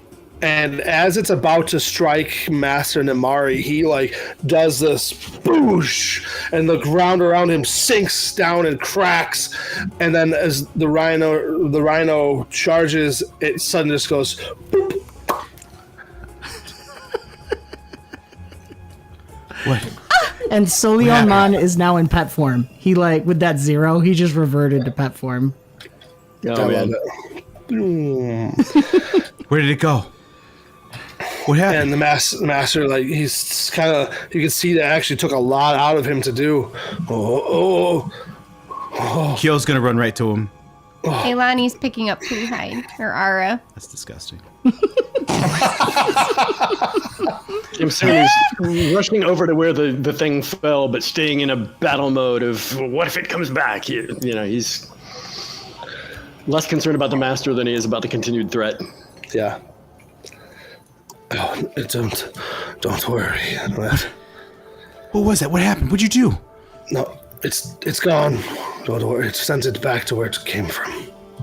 And as it's about to strike Master Namari, he does this boosh, and the ground around him sinks down and cracks. And then as the rhino charges, it suddenly just goes boop. What? And Eldamon is now in pet form. He with that 0, he just reverted to pet form. oh I man. love it. Where did it go? What happened? And the master, like, he's kind of, you can see that actually took a lot out of him to do. Kyo's gonna run right to him. Eilani's picking up 𝙀𝙙𝙀𝙙 or Ara. That's disgusting. Kim-Soon is rushing over to where the thing fell, but staying in a battle mode of, what if it comes back? You know, he's less concerned about the master than he is about the continued threat. Yeah. Oh, don't worry. What was that? What happened? What'd you do? No, it's gone. Don't worry. It sends it back to where it came from.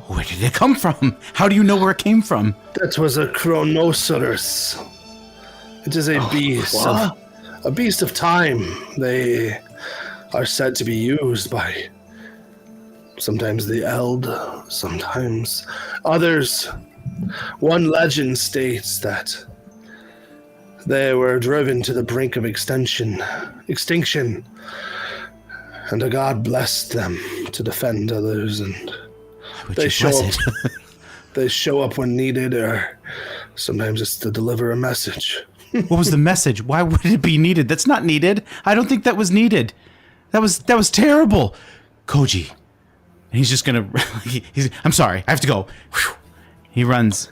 Where did it come from? How do you know where it came from? That was a chronosaurus. It is a beast of time. They are said to be used by sometimes the Eld, sometimes others. One legend states that they were driven to the brink of extinction, and a god blessed them to defend others, and they show up. They show up when needed, or sometimes it's to deliver a message. What was the message? Why would it be needed? That's not needed. I don't think that was needed. That was terrible. Koji. And he's just gonna. I'm sorry. I have to go. Whew. He runs.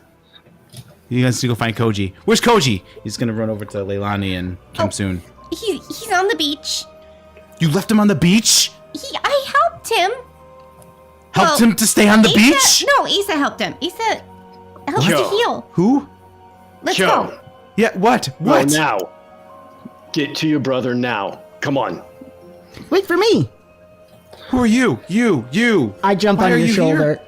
He has to go find Koji. Where's Koji? He's gonna run over to Leilani and Kim-Soon. He's on the beach. You left him on the beach? I helped him. Helped him to stay on the beach? No, Issa helped him. Issa helped to heal. Who? Let's go. Yeah, what? Well, now. Get to your brother now. Come on. Wait for me. Who are you? You. I jump Why on are your you shoulder.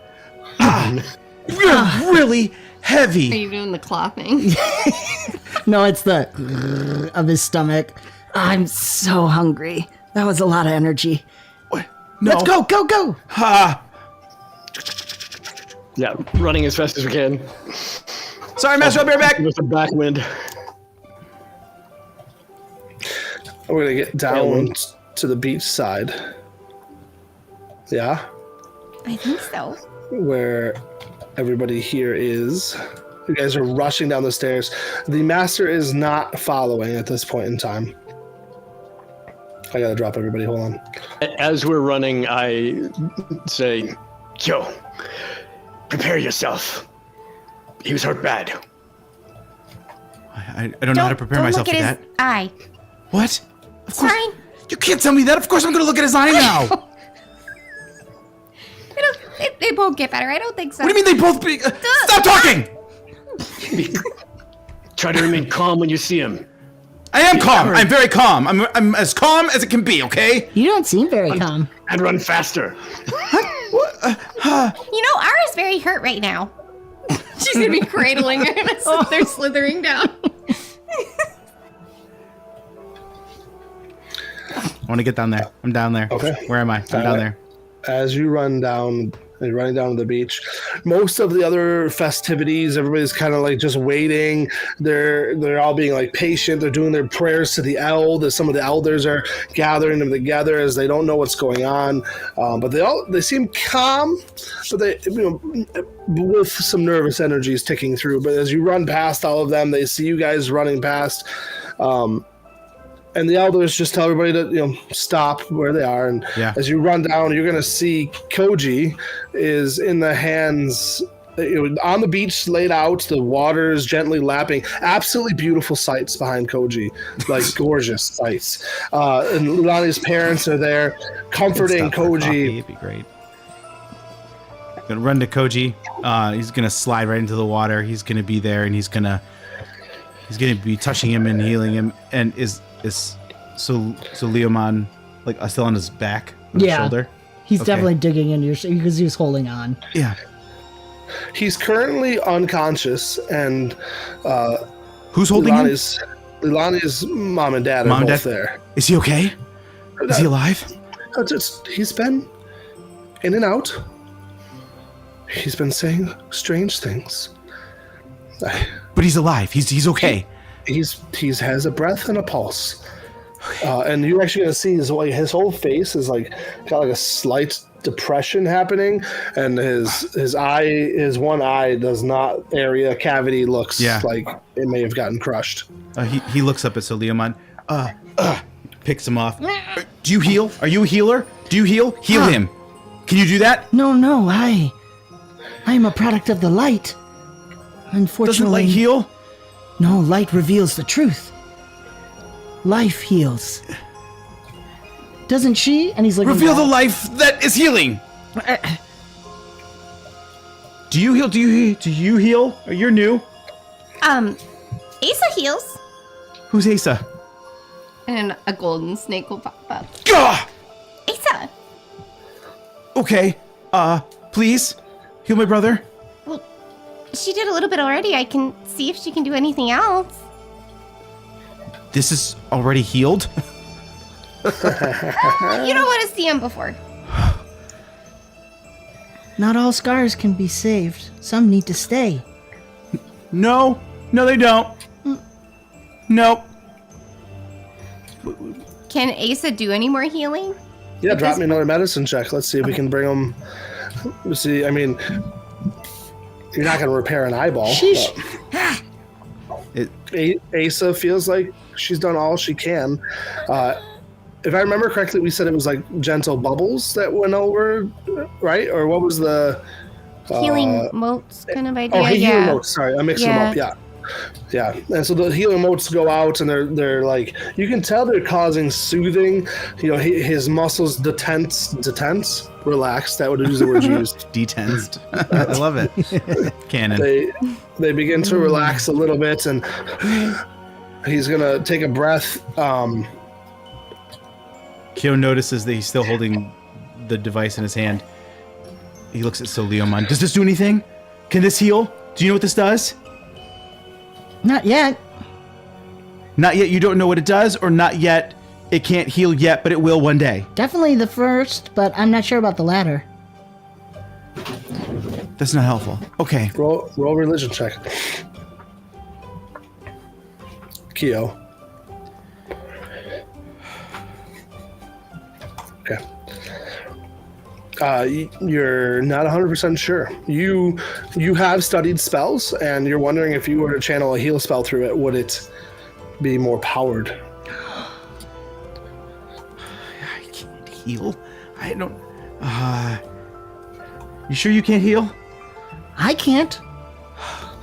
You're really heavy. Are you doing the clapping? No, it's the of his stomach. I'm so hungry. That was a lot of energy. What? No. Let's go. Ha! Yeah, running as fast as we can. Sorry, Master, I'll be right back. With the backwind. We're gonna get down to the beach side. Yeah? I think so. Where everybody here is. You guys are rushing down the stairs. The master is not following at this point in time. I gotta drop everybody, hold on. As we're running, I say, Yo, prepare yourself. He was hurt bad. I don't know how to prepare myself for that. Don't look at his eye. What? Of course. Fine. You can't tell me that. Of course I'm going to look at his eye now. They both get better. I don't think so. What do you mean they both be... Stop talking! Try to remain calm when you see him. I am calm. I'm very calm. I'm as calm as it can be, okay? You don't seem very calm. And run faster. You know, Ara's very hurt right now. She's gonna be cradling her as they're slithering down. I want to get down there. I'm down there. Okay. Where am I? I'm down there. As you run down, you're running down to the beach. Most of the other festivities, everybody's kind of like just waiting. They're all being like patient. They're doing their prayers to the Eld. As some of the elders are gathering them together as they don't know what's going on. But they seem calm, but they with some nervous energies ticking through. But as you run past all of them, they see you guys running past. And the elders just tell everybody to, stop where they are. And as you run down, you're going to see Koji is in the hands on the beach, laid out. The water is gently lapping. Absolutely beautiful sights behind Koji, like gorgeous sights. And Lulani's parents are there, comforting Koji. It'd be great. I'm gonna run to Koji. He's gonna slide right into the water. He's gonna be there, and he's gonna be touching him and healing him. And is 𝙀𝙗𝙀𝙚 like still on his back, on his shoulder? He's definitely digging into your because he's holding on. Yeah. He's currently unconscious, and who's holding him? Lilani's mom and dad are both there. Is he okay? Is he alive? He's been in and out. He's been saying strange things. But he's alive. He's okay. He has a breath and a pulse. And you're actually going to see his whole face is got like a slight depression happening, and his one eye does not area cavity looks like it may have gotten crushed. He looks up at Suleyman, picks him off. Do you heal? Are you a healer? Do you heal? Heal him. Can you do that? No, I am a product of the light. Unfortunately, Doesn't light heal? No, light reveals the truth. Life heals. Doesn't she? And he's like, reveal the life that is healing. Do you heal? Do you heal? You're new. Asa heals. Who's Asa? And a golden snake will pop up. Gah! Asa! Okay. Please heal my brother. Well, she did a little bit already. I can see if she can do anything else. This is already healed? You don't want to see him before. Not all scars can be saved. Some need to stay. No, they don't. Nope. Can Asa do any more healing? Yeah, drop me another medicine check. Let's see if we can bring him. Let's see. I mean, you're not going to repair an eyeball. Asa feels like she's done all she can. If I remember correctly, we said it was like gentle bubbles that went over, right? Or what was the Healing motes kind of idea? Oh, healing motes. Sorry, I'm mixing them up. Yeah. Yeah. And so the healing motes go out, and they're like, you can tell they're causing soothing. You know, his muscles detense, relax. That would use the word used. Detensed. I love it. Canon. They begin to relax a little bit, and he's gonna take a breath. Kyo notices that he's still holding the device in his hand. He looks at Suleyman. Does this do anything? Can this heal? Do you know what this does? Not yet. Not yet. You don't know what it does, or not yet. It can't heal yet, but it will one day. Definitely the first, but I'm not sure about the latter. That's not helpful. Okay. Roll religion check. Kyo. Okay. You're not 100% sure. You have studied spells, and you're wondering if you were to channel a heal spell through it, would it be more powered? I can't heal. I don't... you sure you can't heal? I can't.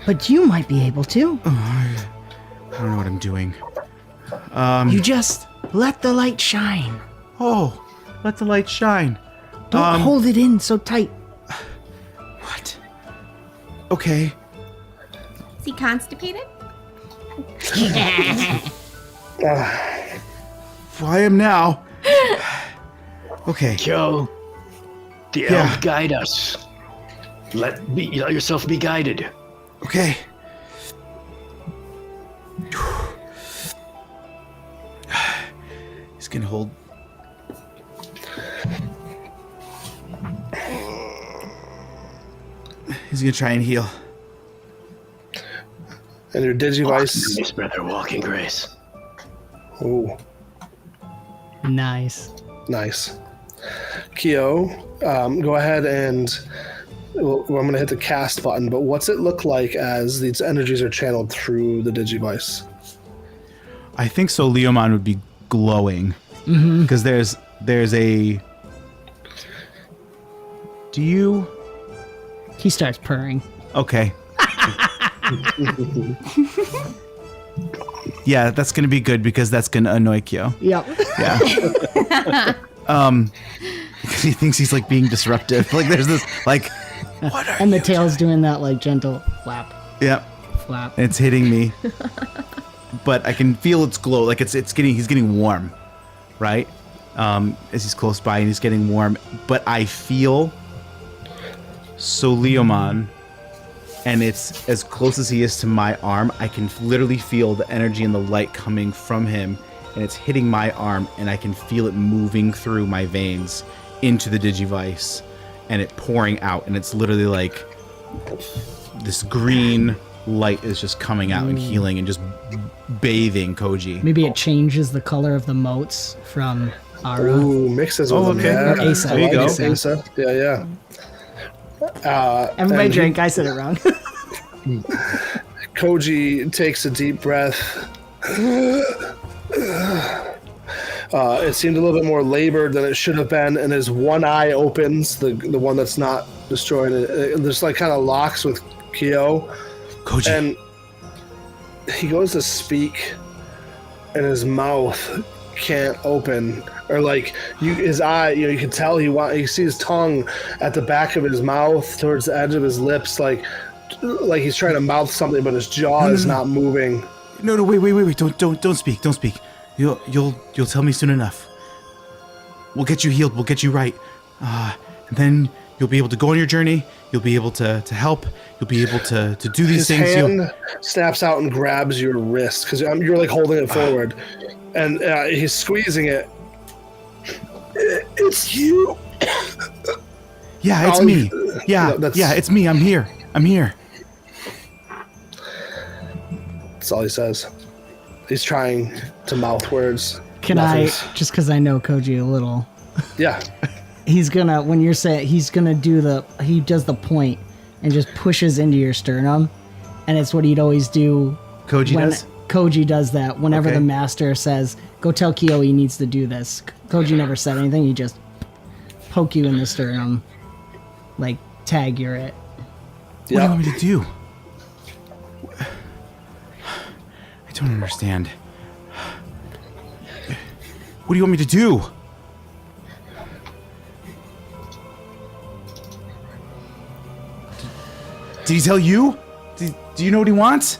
But you might be able to. I don't know what I'm doing. You just let the light shine. Oh, let the light shine. Don't hold it in so tight. What? Okay. Is he constipated? I am now. Okay. Kyo, the elf guide us. Let yourself be guided. Okay. He's gonna hold. He's gonna try and heal. And your digivice. Grace, brother, walking grace. Ooh, Nice. nice. Kyo, go ahead and I'm going to hit the cast button, but what's it look like as these energies are channeled through the digivice? I think so. Leomon would be glowing because there's a. Do you? He starts purring. Okay. Yeah, that's gonna be good because that's gonna annoy Kyo. Yep. Yeah. Because he thinks he's like being disruptive. Like there's this like. What are And the you tail's doing that like gentle flap, Yep. flap. It's hitting me. But I can feel its glow. Like he's getting warm, right? As he's close by and he's getting warm. But I feel Leomon, and it's as close as he is to my arm. I can literally feel the energy and the light coming from him, and it's hitting my arm, and I can feel it moving through my veins into the digivice, and it pouring out, and it's literally like this green light is just coming out and healing and just bathing Koji. Maybe it changes the color of the motes from Ara. Ooh, mixes with them. okay. Yeah. Or Asa. There you go. Asa. Yeah. Everybody and drink. I said it wrong. Koji takes a deep breath. It seemed a little bit more labored than it should have been, and his one eye opens, the one that's not destroyed. There's like kind of locks with Kyo, Koji. and he goes to speak, and his mouth can't open, or like his eye, you can tell you see his tongue at the back of his mouth towards the edge of his lips, like he's trying to mouth something, but his jaw is not moving. No, wait. Don't speak. You'll tell me soon enough. We'll get you healed. We'll get you right. And then you'll be able to go on your journey. You'll be able to help. You'll be able to do these His things. hand snaps out and grabs your wrist because you're like holding it forward, and he's squeezing it. It's you. Yeah, it's me. Yeah, it's me. I'm here. That's all he says. He's trying to mouth words. Can Nothing's- just because I know Koji a little, Yeah. he's gonna, when you're saying, he does the point and just pushes into your sternum, and it's what he'd always do. Koji when does? Koji does that whenever Okay. the master says, go tell Kyo he needs to do this. Koji never said anything, he just poke you in the sternum, like tag you're it. What do you want me to do? I don't understand. What do you want me to do? Did he tell you? Do you know what he wants?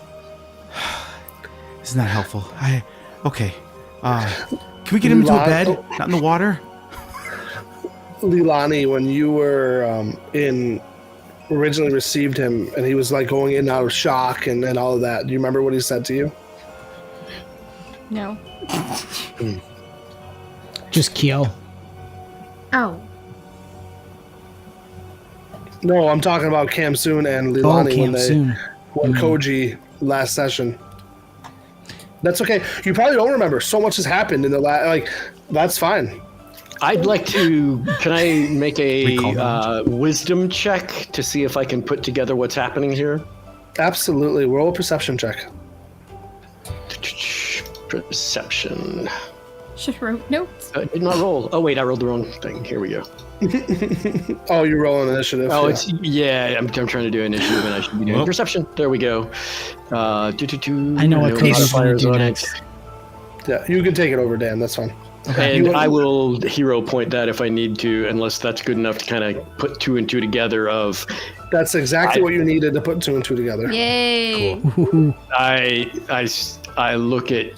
This is not helpful. Okay. Can we get him into a bed? Not in the water? Lilani, when you were originally received him, and he was like going in and out of shock and all of that, do you remember what he said to you? No. Just Kyo. Oh. No, I'm talking about Kamsoon and Lilani when Koji last session. That's okay. You probably don't remember. So much has happened in the last. That's fine. I'd like to. Can I make a wisdom check to see if I can put together what's happening here? Absolutely. Roll a perception check. Perception. Should have wrote notes. I did not roll. Oh wait, I rolled the wrong thing. Here we go. Oh, you're rolling initiative. Oh, I'm trying to do initiative, and I should be doing perception. There we go. I know what Cody's going to do next. Yeah, you can take it over, Dan. That's fine. And I will hero point that if I need to, unless that's good enough to kind of put 2 and 2 together. That's exactly what you needed to put 2 and 2 together. Yay! Cool. I look at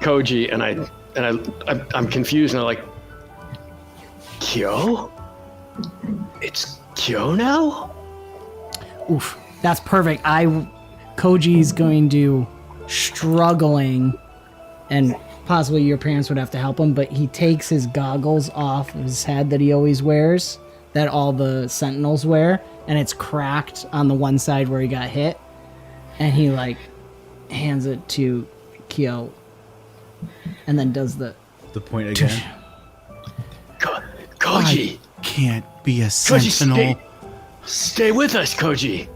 Koji and I'm confused, and I'm like, Kyo? It's Kyo now? Oof, that's perfect. Koji's going to struggling, and possibly your parents would have to help him, but he takes his goggles off of his head that he always wears, that all the sentinels wear, and it's cracked on the one side where he got hit, and he hands it to Kyo, and then does the point again. Koji! I can't be a sentinel. Koji, stay with us, Koji!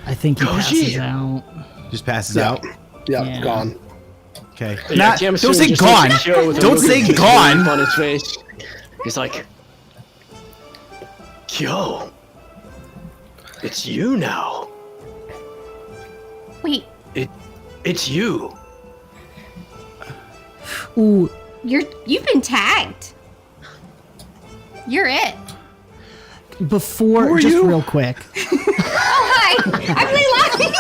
I think he passes Koji! out. Just passes out. Yeah, gone. Okay. Yeah, Don't Kamsoon say just gone. looks at Kyo with a Don't look say of gone. disbelief on his face. He's like, Kyo, it's you now. Wait, It's you. Ooh, you've been tagged. You're it. before, just you? real quick. Oh hi, I'm Leilani.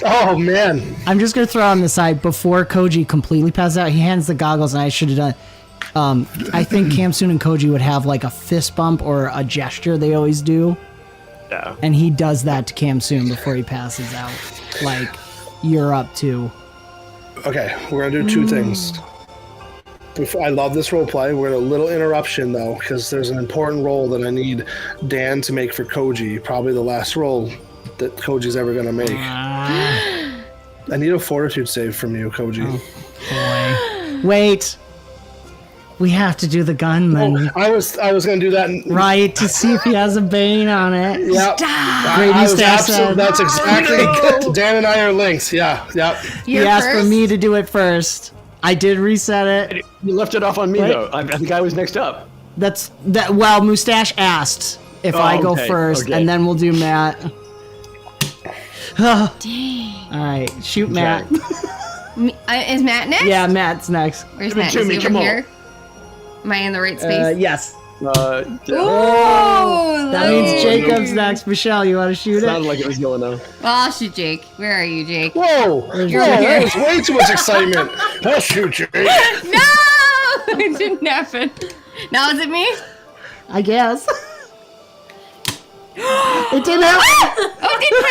Oh, man. I'm just gonna throw on the side before Koji completely passes out. He hands the goggles, and I should have done. I think Kamsoon and Koji would have a fist bump or a gesture they always do, Yeah. and he does that to Kamsoon before he passes out. You're up to. Okay, we're going to do 2 things. I love this role play. We're going to a little interruption, though, because there's an important role that I need Dan to make for Koji. Probably the last role that Koji's ever going to make. I need a fortitude save from you, Koji. Boy. Wait. We have to do the gunman. I was going to do that. Right, to see if he has a Bane on it. Yep. That's exactly. Dan and I are linked. Yeah. Yep. He asked for me to do it first. I did reset it. You left it off on me, though. I think I was next up. Well, Mustache asked if I go first, and then we'll do Matt. Dang. All right, shoot Matt. Is Matt next? Yeah, Matt's next. Where's Matt? Is he over here? Am I in the right space? Yes. Oh, that means Jacob's next. Michelle, you want to shoot it? Sounded like it was going on. Well, I'll shoot Jake. Where are you, Jake? Whoa! That was way too much excitement. I'll shoot Jake. No! It didn't happen. Now is it me? I guess. It didn't happen. Oh, it didn't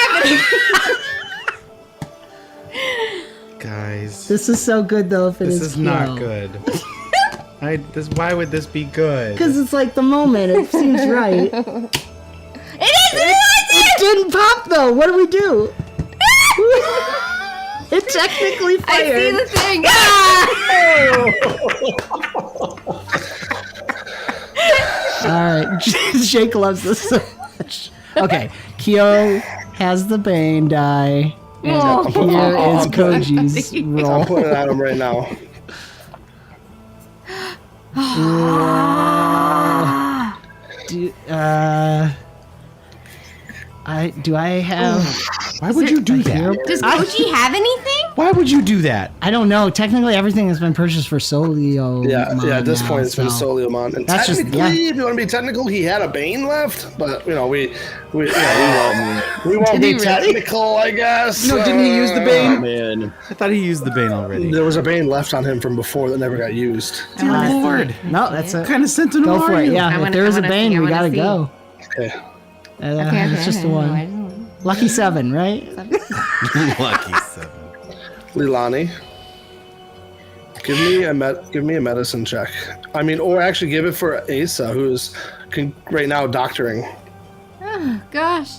happen. Guys, This is so good, though, if it this is is not Kyo. good. Why would this be good? Because it's like the moment. It seems right. It Didn't pop, though. What do we do? It technically I see fired. the thing. All right. Jake loves this so much. Okay. Kyo has the Bane die. And here is Koji's roll. I'll put it on him right now. Do I have? Why would you do that? Does Koji have anything? Why would you do that? I don't know. Technically, everything has been purchased for Solio. Yeah, at this point, it's been Soliomon. And That's just- technically, if you want to be technical, he had a Bane left, but we won't be technical, I guess. No, didn't he use the Bane? Oh, man. I thought he used the Bane already. There was a Bane left on him from before that never got used. Dear Lord. No, that's it. What kind of sentinel Go for are it. you? Yeah, if there is a Bane, we gotta go. Okay. It's just the one. Lucky 7, right? Lucky 7. Lilani, give me a medicine check. I mean, or actually give it for Asa, who's right now doctoring. Oh, gosh.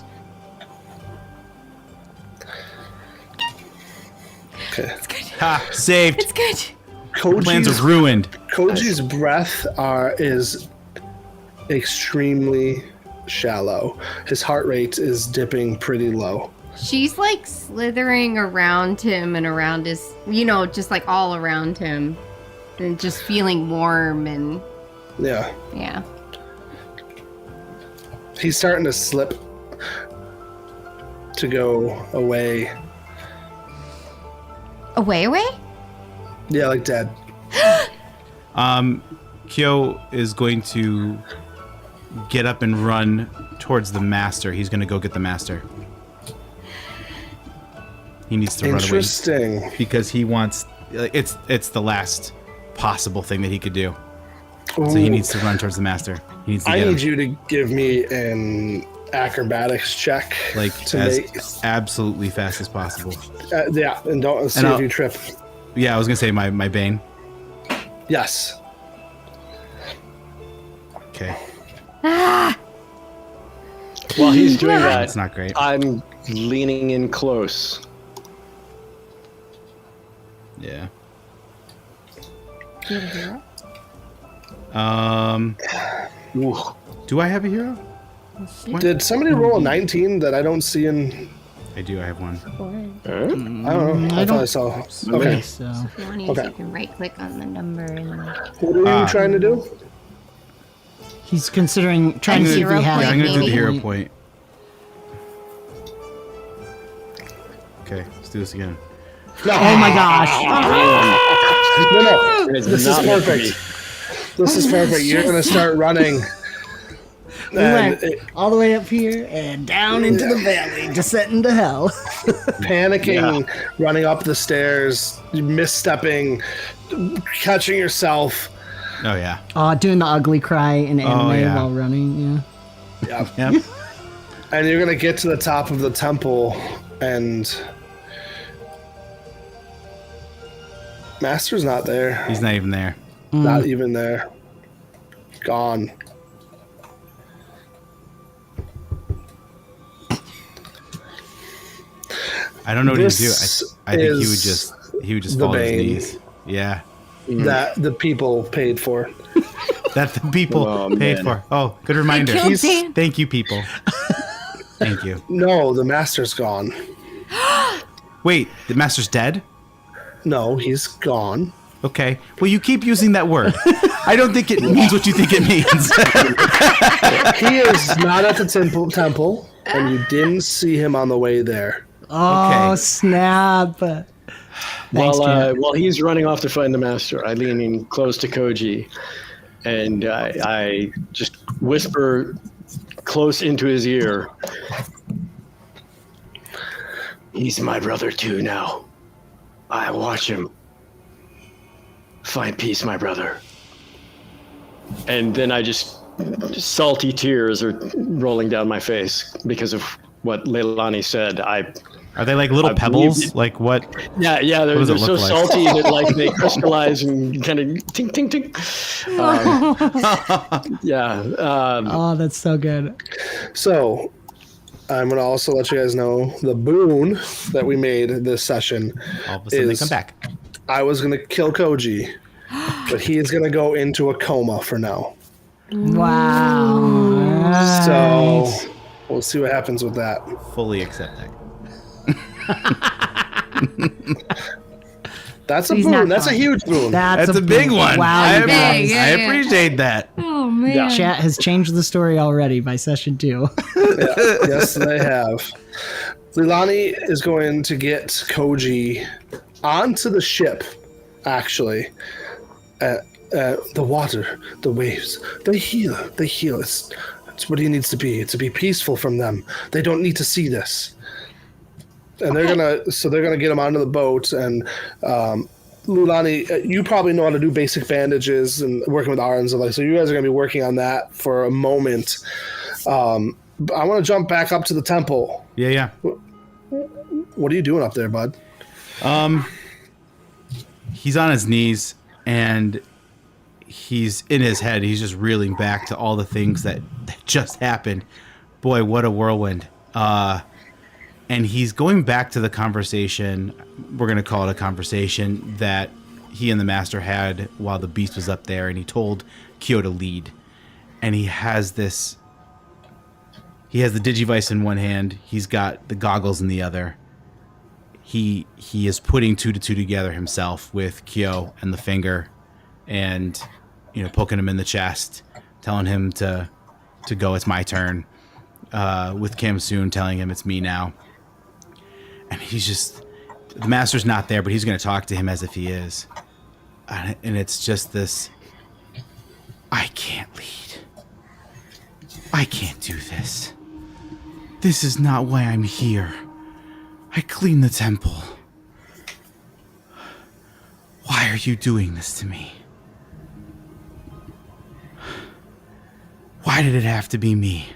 Okay. Ha! Saved. It's good. Plans are ruined. Koji's breath is extremely shallow. His heart rate is dipping pretty low. She's like slithering around him and around his, just like all around him. And just feeling warm and. Yeah. Yeah. He's starting to slip to go away. Away? Yeah, like dead. Kyo is going to get up and run towards the master. He's going to go get the master. He needs to run away. Interesting. Because he wants... It's the last possible thing that he could do. So he needs to run towards the master. He needs to I get need him. you to give me an acrobatics check. Like, to as make, absolutely fast as possible. yeah, and don't see if you trip. Yeah, I was going to say my Bane. Yes. Okay. While he's doing that, That's not great. I'm leaning in close. Yeah. Do you have a hero? Ooh. Do I have a hero? Did somebody roll a 19 that I don't see in... I do. I have one. I don't know. I thought I saw... Okay. So If you want to, Okay. you can right click on the number and. What are you trying to do? he's considering trying to see if Hero he has. Yeah, I'm going to do the maybe. hero point. Okay, let's do this again. Oh my gosh! No. It's This is not meant to perfect. This is perfect. You're going to start running. We And went all the way up here and down into the valley, descending to hell. panicking, running up the stairs, misstepping, catching yourself. Oh, yeah. Doing the ugly cry in anime yeah. while running. Yeah. Yep. And you're going to get to the top of the temple and... Master's not there. He's not even there. Not even there. Gone. I don't know what he'd do. This I think he is would just the fall to his Bane. knees. Yeah. that the people paid for. That the people Oh, paid man. for. Oh, good reminder. killed Dan. Thank you, people. Thank you. No, the master's gone. Wait, the master's dead? No, he's gone. Okay. Well, you keep using that word. I don't think it means what you think it means. He is not at the temple, and you didn't see him on the way there. Oh, Okay. snap. Thanks, Jack. While he's running off to find the master, I lean in close to Koji, and I just whisper close into his ear. He's my brother too now. I watch him. Find peace, my brother. And then I just salty tears are rolling down my face because of what Leilani said. Are they like little I pebbles? believe it. Like what? Yeah, What they're does it so look like? salty that like they crystallize and kind of tink, tink, tink. Yeah. Oh, that's so good. So, I'm going to also let you guys know the boon that we made this session. All of a sudden they is- come back. I was going to kill Koji, but he is going to go into a coma for now. Wow. So, we'll see what happens with that. Fully accept that. That's a He's boon. not That's a fine. huge boon. That's a big boon. one. Wow, I, you guys. Big, yeah, I yeah. appreciate that. Oh man. Yeah. Chat has changed the story already by session 2. Yes, they have. Leilani is going to get Koji onto the ship, actually. The water, the waves, they heal. They heal. It's what he needs to be. To be peaceful from them. They don't need to see this. And they're gonna get him onto the boat. And Leilani, you probably know how to do basic bandages and working with RNs and like. So you guys are gonna be working on that for a moment. But I want to jump back up to the temple. Yeah. What are you doing up there, bud? He's on his knees and he's in his head. He's just reeling back to all the things that just happened. Boy, what a whirlwind. And he's going back to the conversation. We're going to call it a conversation that he and the master had while the beast was up there. And he told Kyo to lead. And he has this. He has the digivice in one hand. He's got the goggles in the other. He is putting 2 to 2 together himself with Kyo and the finger, and poking him in the chest, telling him to go. It's my turn. With Kim soon telling him it's me now. And he's just, the master's not there, but he's going to talk to him as if he is. And it's just this, I can't lead. I can't do this. This is not why I'm here. I cleaned the temple. Why are you doing this to me? Why did it have to be me?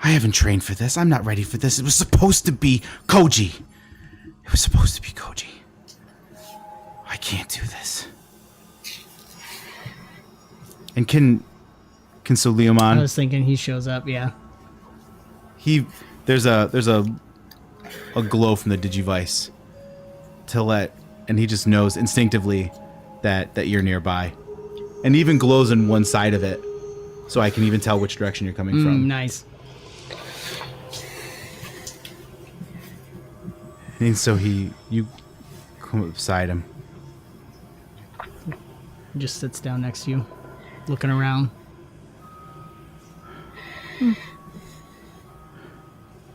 I haven't trained for this. I'm not ready for this. It was supposed to be Koji. It was supposed to be Koji. I can't do this. And can I 𝙀𝙚𝙚, was thinking he shows up, yeah. there's a glow from the digivice and he just knows instinctively that you're nearby. And even glows in one side of it, so I can even tell which direction you're coming from. Nice. And so you come up beside him. He just sits down next to you, looking around.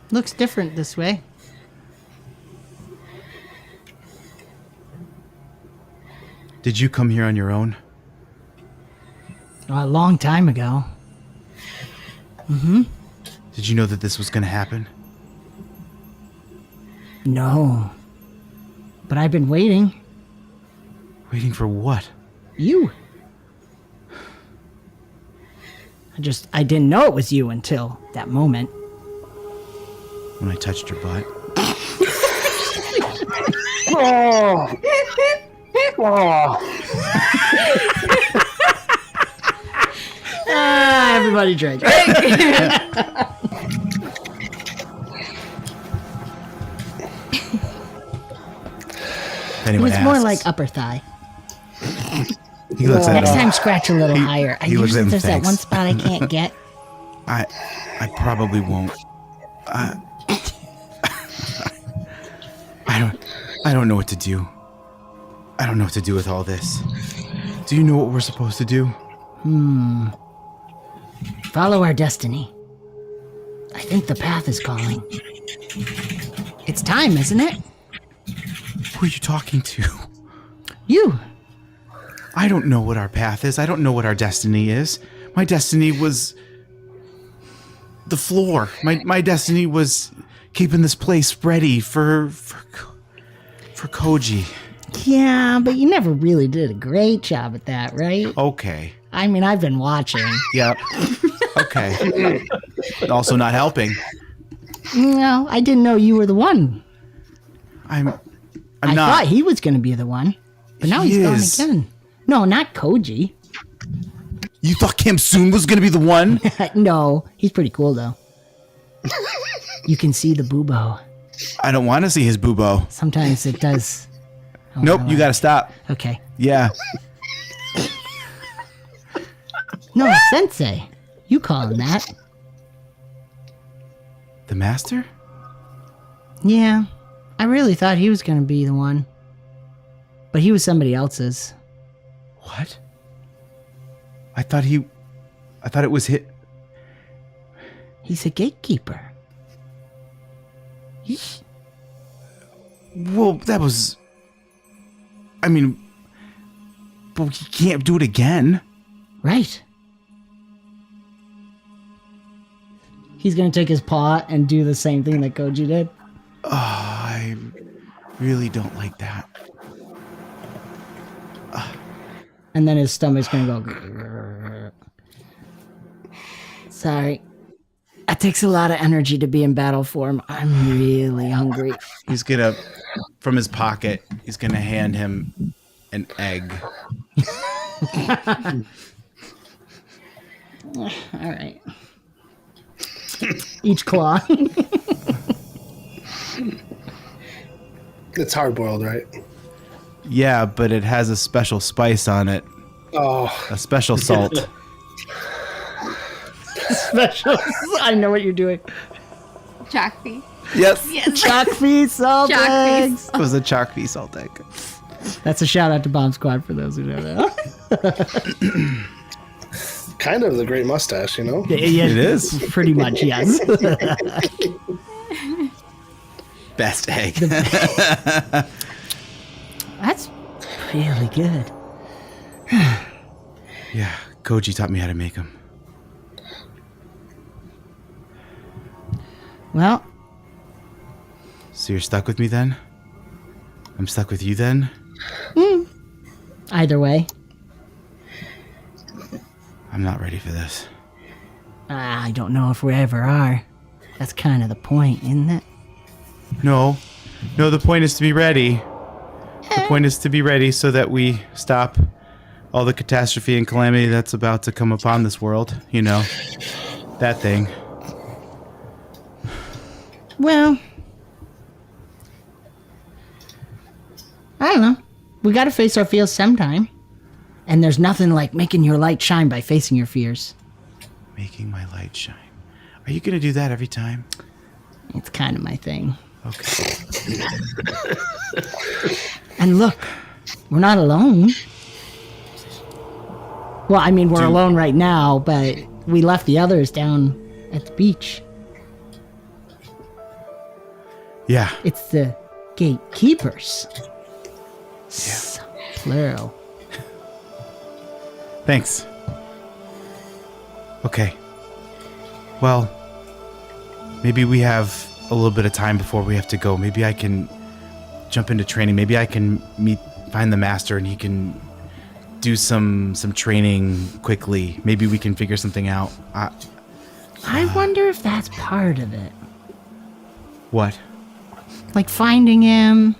Looks different this way. Did you come here on your own? A long time ago. Did you know that this was going to happen? No. But I've been waiting. Waiting for what? You. I didn't know it was you until that moment. When I touched your butt? Oh. Everybody drink. anyone It's asks. more like upper thigh. He looks at Next me. time, scratch a little higher. I he looks usually at him, there's that thanks. one spot I can't get. I probably won't. I don't know what to do. I don't know what to do with all this. Do you know what we're supposed to do? Follow our destiny. I think the path is calling. It's time, isn't it? Who are you talking to? You. I don't know what our path is. I don't know what our destiny is. My destiny was the floor. My destiny was keeping this place ready for Koji. Yeah, but you never really did a great job at that, right? Okay. I mean, I've been watching. Yep. Okay. Also not helping. No, I didn't know you were the one. I'm I not. thought he was going to be the one, but now He he's is. gone again. No, not Koji. You thought Kamsoon was going to be the one? No, he's pretty cool though. You can see the bubo. I don't want to see his boobo. Sometimes it does. Oh, Nope, I you got to stop. Okay. Yeah. No, Sensei. You call him that. The master? Yeah. I really thought he was going to be the one. But he was somebody else's. What? I thought it was hit. He's a gatekeeper. Well, that was. I mean, but he can't do it again. Right. He's going to take his paw and do the same thing that Koji did. Oh, I really don't like that. And then his stomach's going to go. Grrr. Sorry. It takes a lot of energy to be in battle form. I'm really hungry. He's gonna, from his pocket, he's gonna hand him an egg. All right. Each claw. It's hard boiled, right? Yeah, but it has a special spice on it. Oh, A special salt. Special. I know what you're doing. Chalky. Yes. Chalk feast, salt Chalk eggs. It was a chalk bee salt egg. That's a shout out to Bomb Squad for those who don't know. kind of the great mustache, you know? Yeah, It is. pretty much, yes. Best egg. That's really good. Yeah, Koji taught me how to make them. Well, So you're stuck with me then? I'm stuck with you then? either way. I'm not ready for this. I don't know if we ever are. That's kind of the point, isn't it? No, the point is to be ready. The point is to be ready so that we stop all the catastrophe and calamity that's about to come upon this world. You know, that thing. Well, I don't know. We gotta face our fears sometime. And there's nothing like making your light shine by facing your fears. Making my light shine. Are you going to do that every time? It's kind of my thing. Okay. And look, we're not alone. Well, I mean, we're alone right now, but we left the others down at the beach. Yeah. It's the gatekeepers. Plural. Thanks. Okay. Well, maybe we have a little bit of time before we have to go. Maybe I can jump into training. Maybe I can find the master and he can do some training quickly. Maybe we can figure something out. I wonder if that's part of it. What? Like finding him.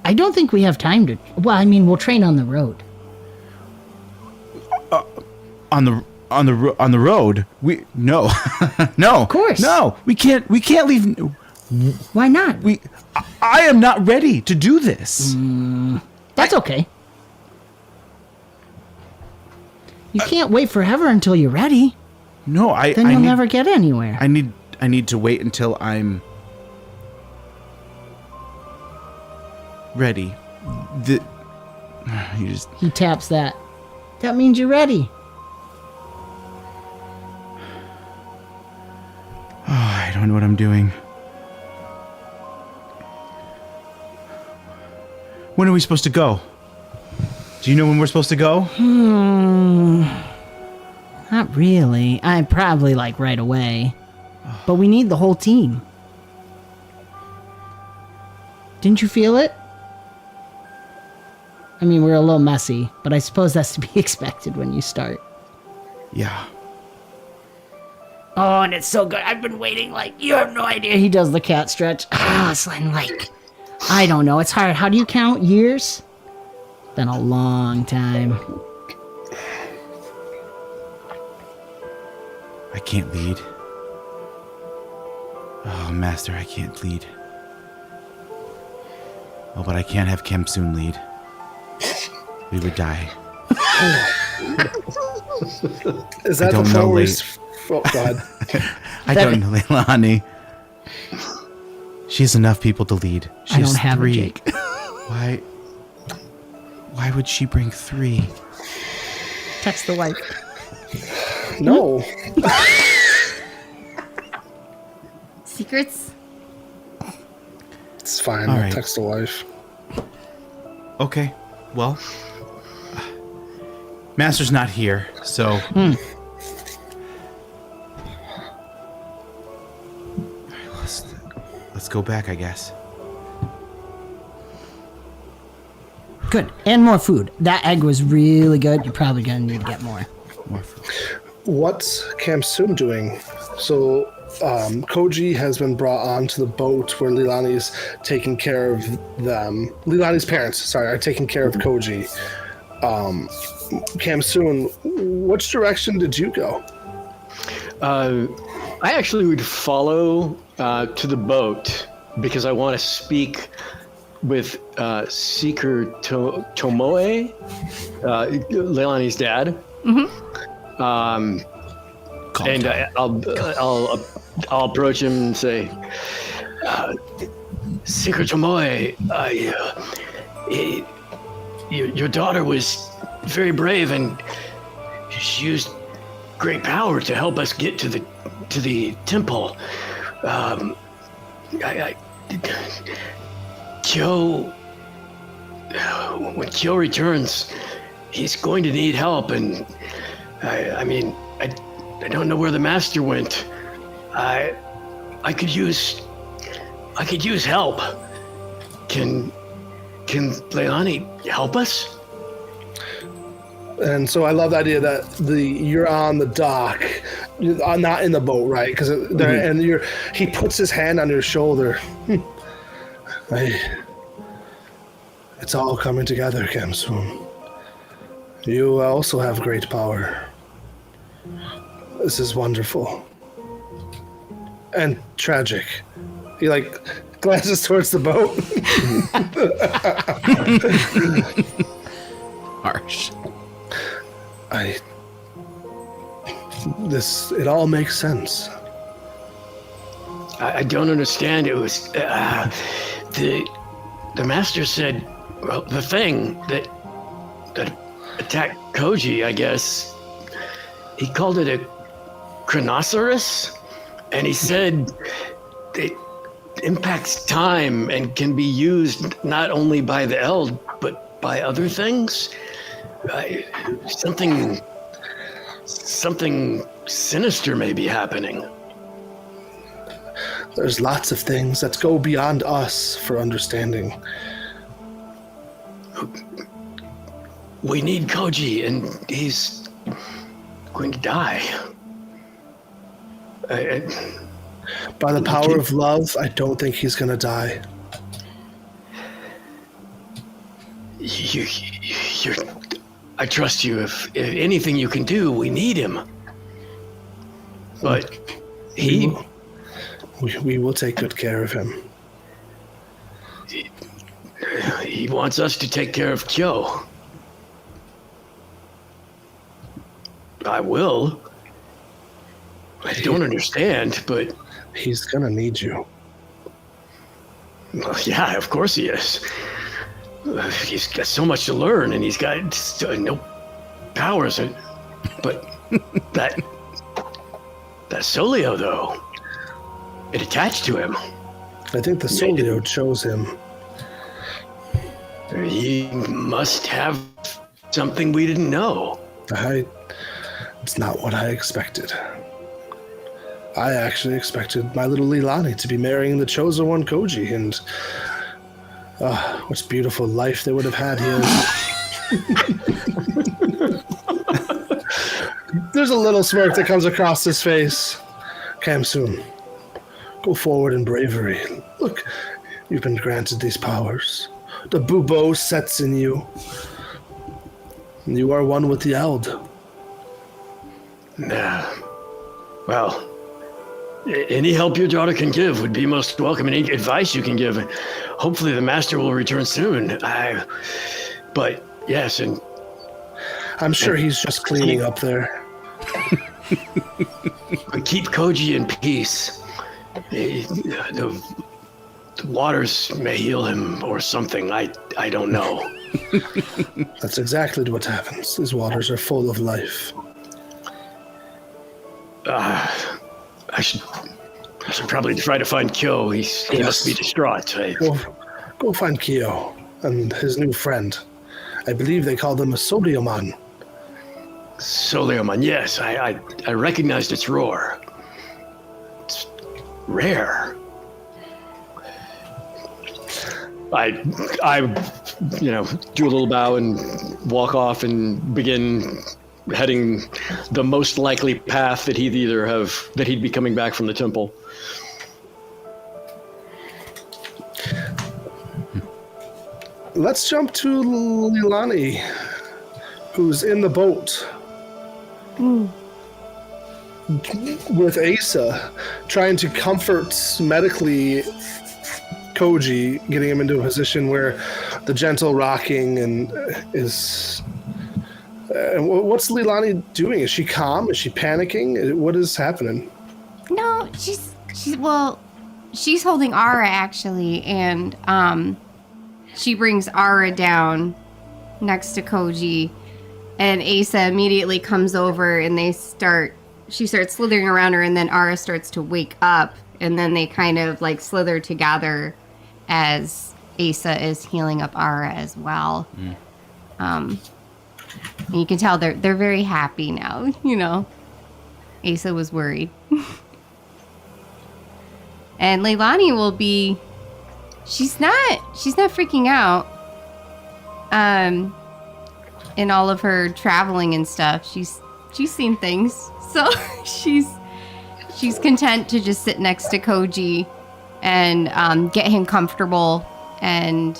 I don't think we have time to. Well, I mean, we'll train on the road. On the road? No. No. Of course. No. We can't leave. Why not? I am not ready to do this. That's okay. You can't wait forever until you're ready. No, Then you'll never get anywhere. I need to wait until I'm ready. He taps that. That means you're ready. Oh, I don't know what I'm doing. When are we supposed to go? Do you know when we're supposed to go? Not really. I'm probably like right away. But we need the whole team. Didn't you feel it? I mean, we're a little messy, but I suppose that's to be expected when you start. Yeah. Oh, and it's so good. I've been waiting like, you have no idea. He does the cat stretch. It's like, I don't know. It's hard. How do you count years? Been a long time. I can't lead. Oh, Master, I can't lead. Oh, but I can't have Kemsoon lead. We would die. Is that don't the know, forward? Oh, God. I don't know, Leilani. She has enough people to lead. She I has don't have 3. a Jake. Why would she bring 3? Text the wife. No. Secrets? It's fine. All I'll right. text the wife. Okay, well, Master's not here, so. Let's go back, I guess. Good. And more food. That egg was really good. You're probably going to need to get more. More food. What's Kemsoon doing? So, Koji has been brought onto the boat where Leilani's taking care of them. Leilani's parents, are taking care of Koji. Kemsoon, which direction did you go? I actually would follow to the boat because I want to speak with Seeker Tomoe, Leilani's dad. And I'll approach him and say, Seeker Tomoe, your daughter was very brave and she used great power to help us get to the temple. Kyo, when Kyo returns, he's going to need help, and I don't know where the master went. I could use help. Can Leilani help us? And so I love the idea that you're on the dock, you're not in the boat, right? Because and he puts his hand on your shoulder. It's all coming together, Kemsoon. You also have great power. This is wonderful and tragic. He glances towards the boat. Harsh. It all makes sense. I don't understand. It was the master said, well, the thing that attacked Koji, I guess, he called it a chronoceros, and he said it impacts time and can be used not only by the Eld but by other things. Something sinister may be happening. There's lots of things that go beyond us for understanding. We need Koji, and he's going to die. By the power of love, I don't think he's gonna die. I trust you. If anything you can do, we need him. But he We will take good care of him. He wants us to take care of Kyo. I will. I don't understand, but... He's gonna need you. Well, yeah, of course he is. He's got so much to learn, and he's got no powers. But that Solio, though, it attached to him. I think the Solio chose him. He must have something we didn't know. It's not what I expected. I actually expected my little Leilani to be marrying the chosen one, Koji, and what beautiful life they would have had here. There's a little smirk that comes across his face. Kamsun, go forward in bravery. Look, you've been granted these powers. The bubo sets in you. You are one with the Eld. Well, any help your daughter can give would be most welcome. Any advice you can give. Hopefully the master will return soon. But yes, and I'm sure he's just cleaning up there. Keep Koji in peace. The waters may heal him or something. I don't know. That's exactly what happens. These waters are full of life. I should probably try to find Kyo. He must be distraught. Go find Kyo and his new friend. I believe they call them a Solioman. Solioman, yes. I recognized its roar. It's rare. I do a little bow and walk off and begin heading the most likely path that he'd be coming back from the temple. Let's jump to Leilani, who's in the boat with Asa, trying to comfort medically Koji, getting him into a position where the gentle rocking and is... what's Leilani doing? Is she calm? Is she panicking? What is happening? No, she's holding Ara actually, and she brings Ara down next to Koji, and Asa immediately comes over and she starts slithering around her, and then Ara starts to wake up, and then they kind of like slither together as Asa is healing up Ara as well. And you can tell they're very happy now, Asa was worried. And Leilani will be... She's not freaking out. In all of her traveling and stuff. She's seen things. So she's content to just sit next to Koji and get him comfortable and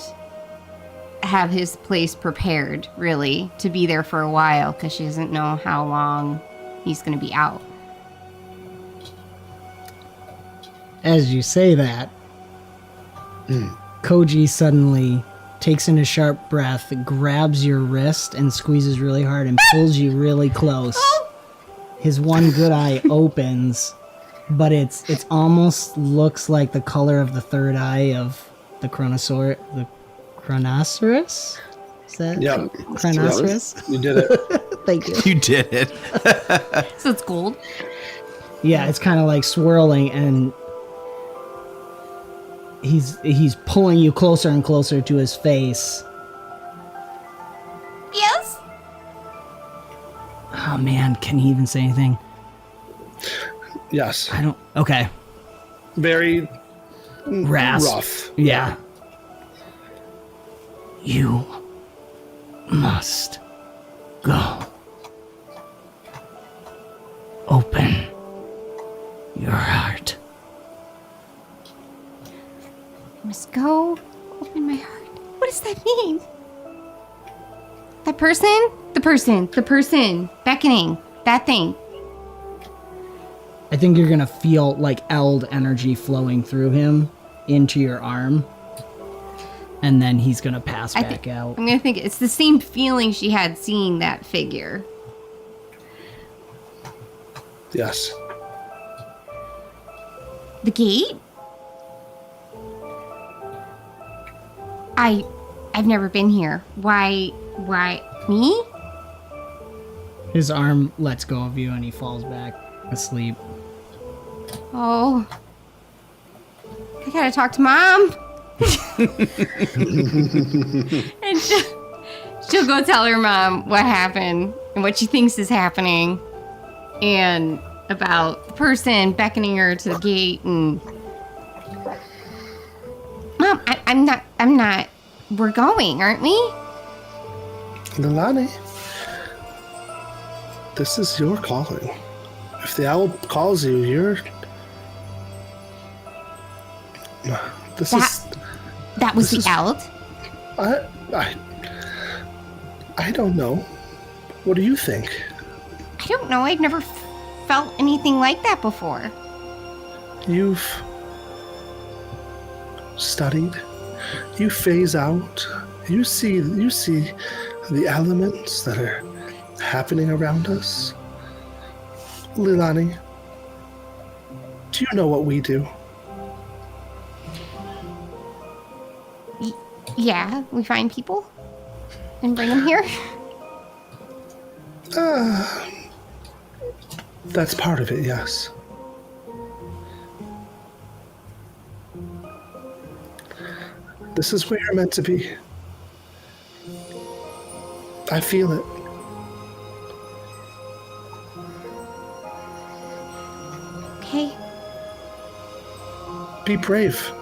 have his place prepared, really, to be there for a while, because she doesn't know how long he's going to be out. As you say that, Koji suddenly takes in a sharp breath, grabs your wrist and squeezes really hard and pulls you really close. His one good eye opens, but it's almost looks like the color of the third eye of the Chronosaurus. Is that? Yep. Chronosaurus? You did it. Thank you. You did it. So it's gold? Yeah, it's kind of like swirling, and he's pulling you closer and closer to his face. Yes? Oh man, can he even say anything? Yes. I don't... Okay. Very Rasp. rough. Yeah. You must go. Open your heart. I must go open my heart. What does that mean? That person? The person beckoning. That thing. I think you're gonna feel like Eld energy flowing through him into your arm, and then he's gonna pass back out. I'm gonna think it's the same feeling she had seeing that figure. Yes. The gate? I've never been here. Why me? His arm lets go of you and he falls back asleep. Oh. I gotta talk to Mom. And she'll go tell her mom what happened and what she thinks is happening and about the person beckoning her to the gate. And Mom, I'm not, we're going, aren't we? Leilani, this is your calling. If the owl calls you, you're... That was the Eld? I don't know. What do you think? I don't know. I've never felt anything like that before. You've studied. You phase out. You see the elements that are happening around us. Leilani, do you know what we do? Yeah, we find people and bring them here. That's part of it, yes. This is where you're meant to be. I feel it. Okay. Be brave.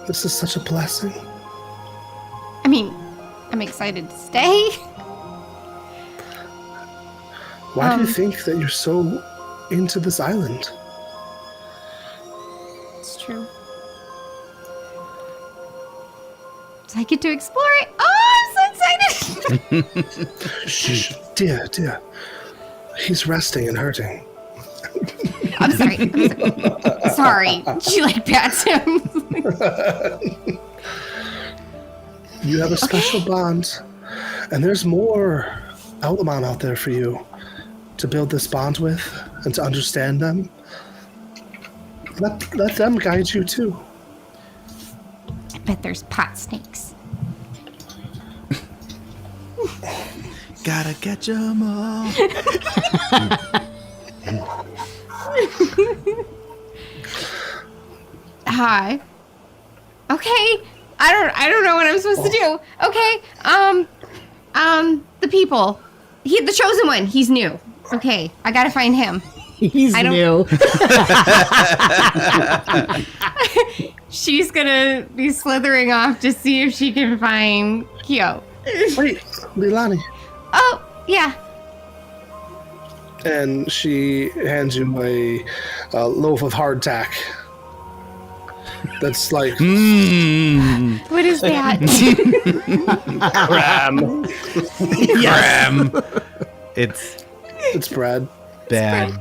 This is such a blessing. I mean, I'm excited to stay. Why do you think that you're so into this island? It's true. So I get to explore it. Oh, I'm so excited. Shh, dear. He's resting and hurting. I'm sorry. Sorry. She like pats him. You have a special bond, and there's more Eldamon out there for you to build this bond with and to understand them. Let them guide you too. I bet there's pot snakes. Gotta catch 'em all. Hi. Okay. I don't know what I'm supposed to do. Okay. The people. The chosen one. He's new. Okay. I gotta find him. He's new. She's gonna be slithering off to see if she can find Kyo. Wait, Leilani. Oh, yeah. And she hands you a loaf of hardtack. That's like What is that? Cram. Cram. it's bread. Bad.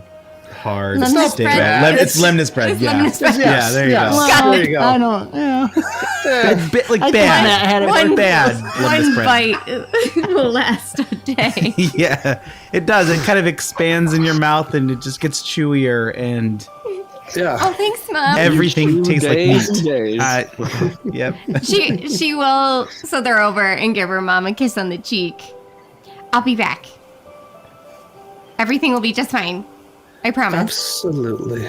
Hard. Lemon Stay spread? bad. It's lemon spread. It's Yeah. lemon spread. Yeah. There you go. Got There it. you go. I don't. Yeah. Bit like I bad. had it Like one- bad. lemon One spread. bite will last a day. Yeah, it does. It kind of expands in your mouth, and it just gets chewier, and Yeah. Oh, thanks, Mom. everything tastes like days meat. and days. Yep. She will slither over and give her mom a kiss on the cheek. I'll be back. Everything will be just fine. I promise. Absolutely.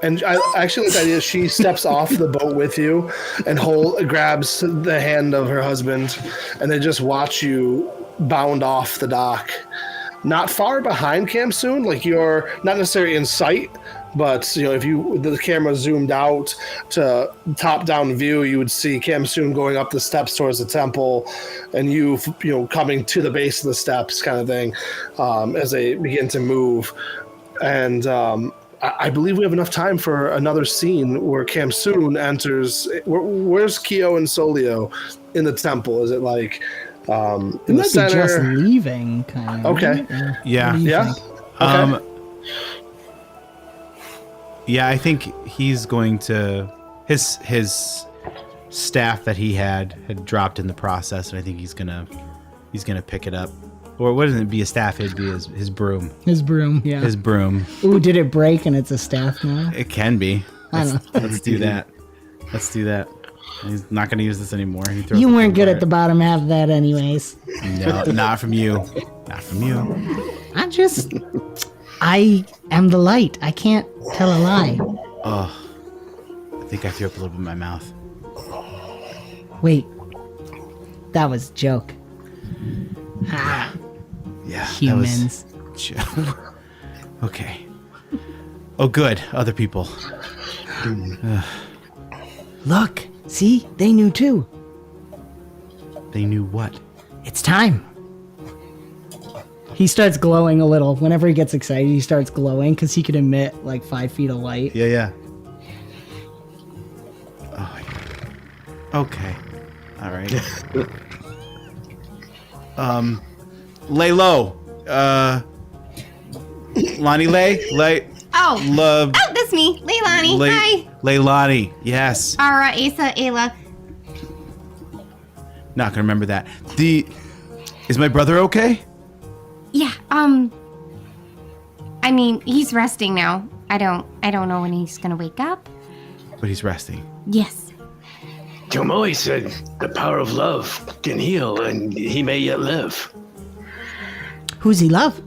And I actually like the idea. She steps off the boat with you and grabs the hand of her husband, and they just watch you bound off the dock. Not far behind Kamsoon, like you're not necessarily in sight, but if the camera zoomed out to top-down view, you would see Kamsoon going up the steps towards the temple, and you coming to the base of the steps, kind of thing, as they begin to move. And I believe we have enough time for another scene where Kamsoon enters. Where's Kyo and Solio in the temple? Is it like in He the might center? be just leaving, kind of. Okay. Or Yeah. what do you Yeah. think? Okay. Yeah, I think he's going to his staff that he had dropped in the process, and I think he's gonna pick it up. Or wouldn't it be a staff? It'd be his broom. His broom, yeah. His broom. Ooh, did it break and it's a staff now? It can be. I don't know. Let's do that. Let's do that. He's not going to use this anymore. You weren't good at the bottom half of that anyways. No, not from you. Not from you. I am the light. I can't tell a lie. Oh, I think I threw up a little bit in my mouth. Wait. That was a joke. Yeah. Humans. Okay. Oh, good. Other people. Look. See? They knew too. They knew what? It's time. He starts glowing a little. Whenever he gets excited, he starts glowing because he could emit like 5 feet of light. Yeah. Oh, okay. All right. Lay low. Lonnie lay. Oh, that's me, Leilani. Hi. Leilani, yes. Ara, Asa, Ayla. Not gonna remember that. Is my brother okay? Yeah. I mean, he's resting now. I don't know when he's gonna wake up. But he's resting. Yes. Tomoe said the power of love can heal, and he may yet live. Who's he love?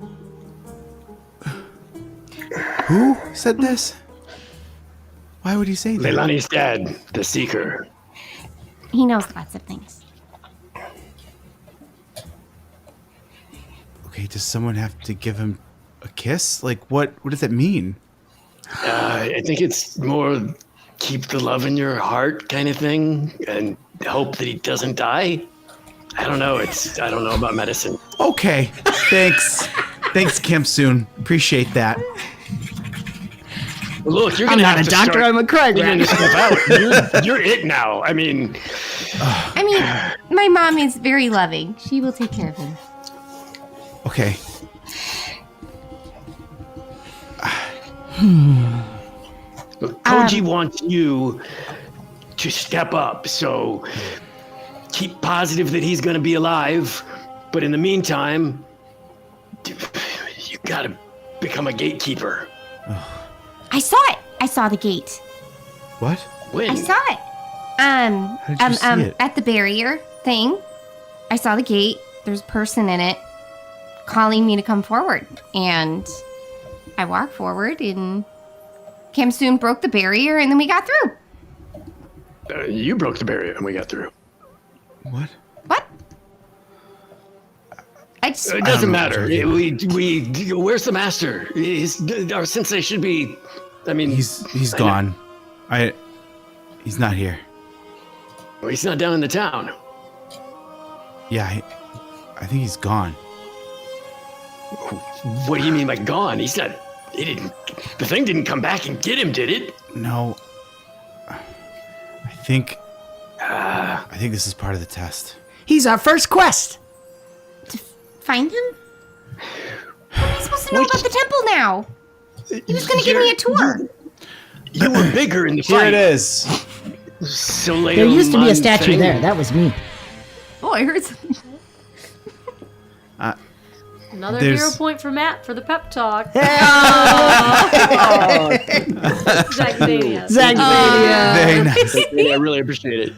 Who said this? Why would he say that? Leilani's dad, the Seeker. He knows lots of things. Okay, does someone have to give him a kiss? Like, what does that mean? I think it's more keep the love in your heart kind of thing, and hope that he doesn't die. I don't know. I don't know about medicine. Okay, thanks. Thanks, Camp Soon. Appreciate that. Look, you're I'm gonna not have a to doctor, start I'm a Craig figuring rat. this stuff out. You're it now. I mean, My mom is very loving. She will take care of him. Okay. look, Koji wants you to step up, so keep positive that he's gonna be alive. But in the meantime, you gotta become a gatekeeper. I saw it. I saw the gate. What? When? I saw it. How did you see it? At the barrier thing. I saw the gate. There's a person in it calling me to come forward. And I walked forward and Cam soon broke the barrier and then we got through. You broke the barrier and we got through. What? What? I just It doesn't know, matter. Joji. We where's the master? Our sensei should be. I mean, He's gone. He's not here. He's not down in the town. Yeah, I think he's gone. What do you mean by gone? He's not. He didn't. The thing didn't come back and get him, did it? No. I think this is part of the test. He's our first quest. find him? How am I supposed to know about the temple now? He was going to give me a tour. You were bigger in the Here fight. it is. There used to be a statue there. That was me. Oh, I heard something. Another There's- hero point for Matt for the pep talk. Zach Zania. Zach Zania. Very nice. I really appreciate it.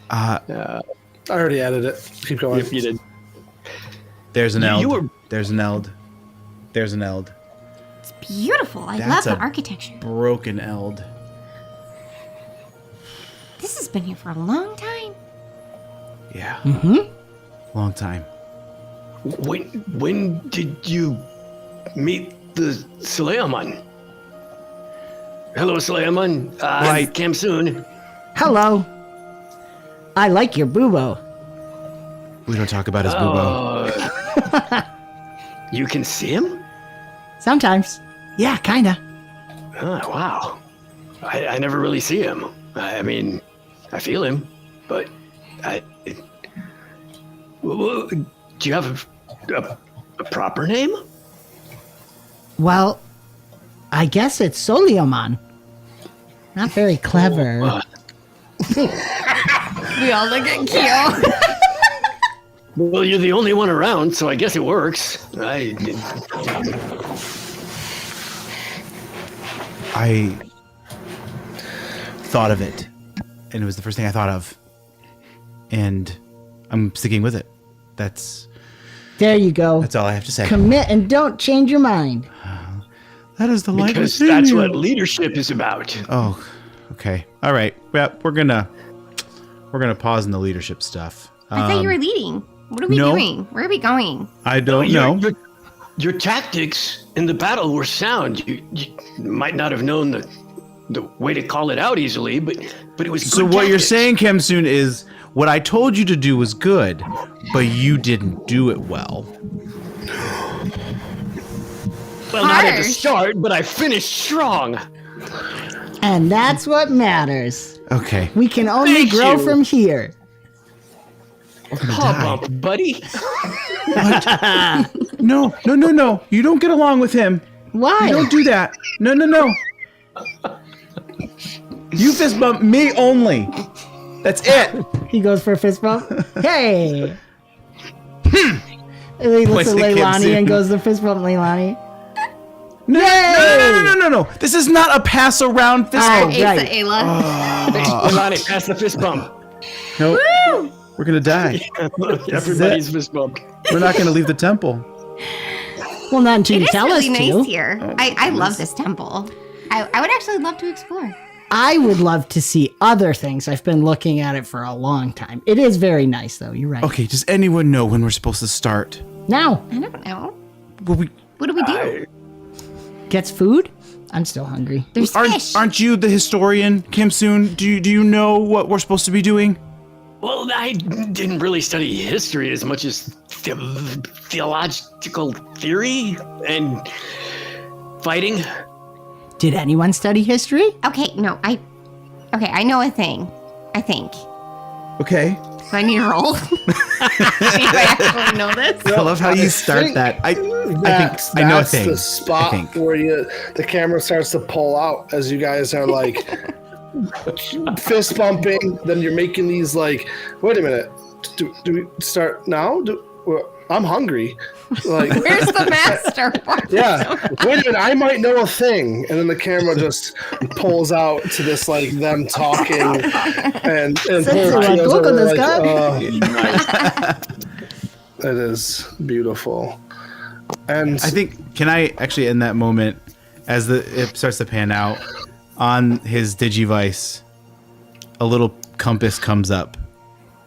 I already added it. Keep going. If you did. There's an Eld. You were- There's an Eld. There's an Eld. It's beautiful. I love That's the a architecture. Broken Eld. This has been here for a long time. Yeah. Mm-hmm. Long time. When did you meet the 𝙀𝙚𝙚? Hello, 𝙀𝙚𝙚. Right. Cam soon. Hello. I like your boobo. We don't talk about his boobo. You can see him? Sometimes. Yeah, kinda. Oh, wow. I never really see him. I mean, I feel him, but well, do you have a proper name? Well, I guess it's 𝙀𝙧𝙚. Not very clever. We all look at Kyo. Well, you're the only one around, so I guess it works. I thought of it, and it was the first thing I thought of, and I'm sticking with it. That's There you go. all I have to say. Commit and don't change your mind. That is the light Because within that's you. what leadership is about. Oh, okay. All right. Well, we're gonna pause in the leadership stuff. I thought you were leading. What are we no. doing? Where are we going? I don't know. Your tactics in the battle were sound. You might not have known the way to call it out easily, but it was. So good what you're tactics. saying, Kemsoon, is what I told you to do was good, but you didn't do it well. Well, not at the Harsh. start, but I finished strong. And that's what matters. Okay. We can only Thank grow you. from here. Paw bump, buddy. No. You don't get along with him. Why? You don't do that. No. You fist bump me only. That's it. He goes for a fist bump. Hey! And he looks at Points at Leilani Kemsoon. and goes to fist bump Leilani. No. This is not a pass around fist Oh, bump. right. Ayla. Leilani, pass the fist bump. Nope. We're gonna die. Everybody's fist bump. We're not gonna leave the temple. Well, not until It you is tell really us nice to. here. I love this temple. I would actually love to explore. I would love to see other things. I've been looking at it for a long time. It is very nice, though. You're right. Okay, does anyone know when we're supposed to start? Now, I don't know. Well, What do we do? gets food? I'm still hungry. There's fish. aren't you the historian, Kemsoon? Do you know what we're supposed to be doing? Well, I didn't really study history as much as theological theory and fighting. Did anyone study history? Okay, no, I know a thing. I think. Okay. Do I need to roll? Do I actually know this? I love how you start that. I think I know a thing. That's the spot I think. where the camera starts to pull out as you guys are like fist bumping. Then you're making these like, wait a minute, do we start now? I'm hungry. Like, Where's the master? yeah. Wait a minute, I might know a thing. And then the camera just pulls out to this like them talking and it is beautiful. And I think, can I actually, in that moment, as it starts to pan out, on his digivice, a little compass comes up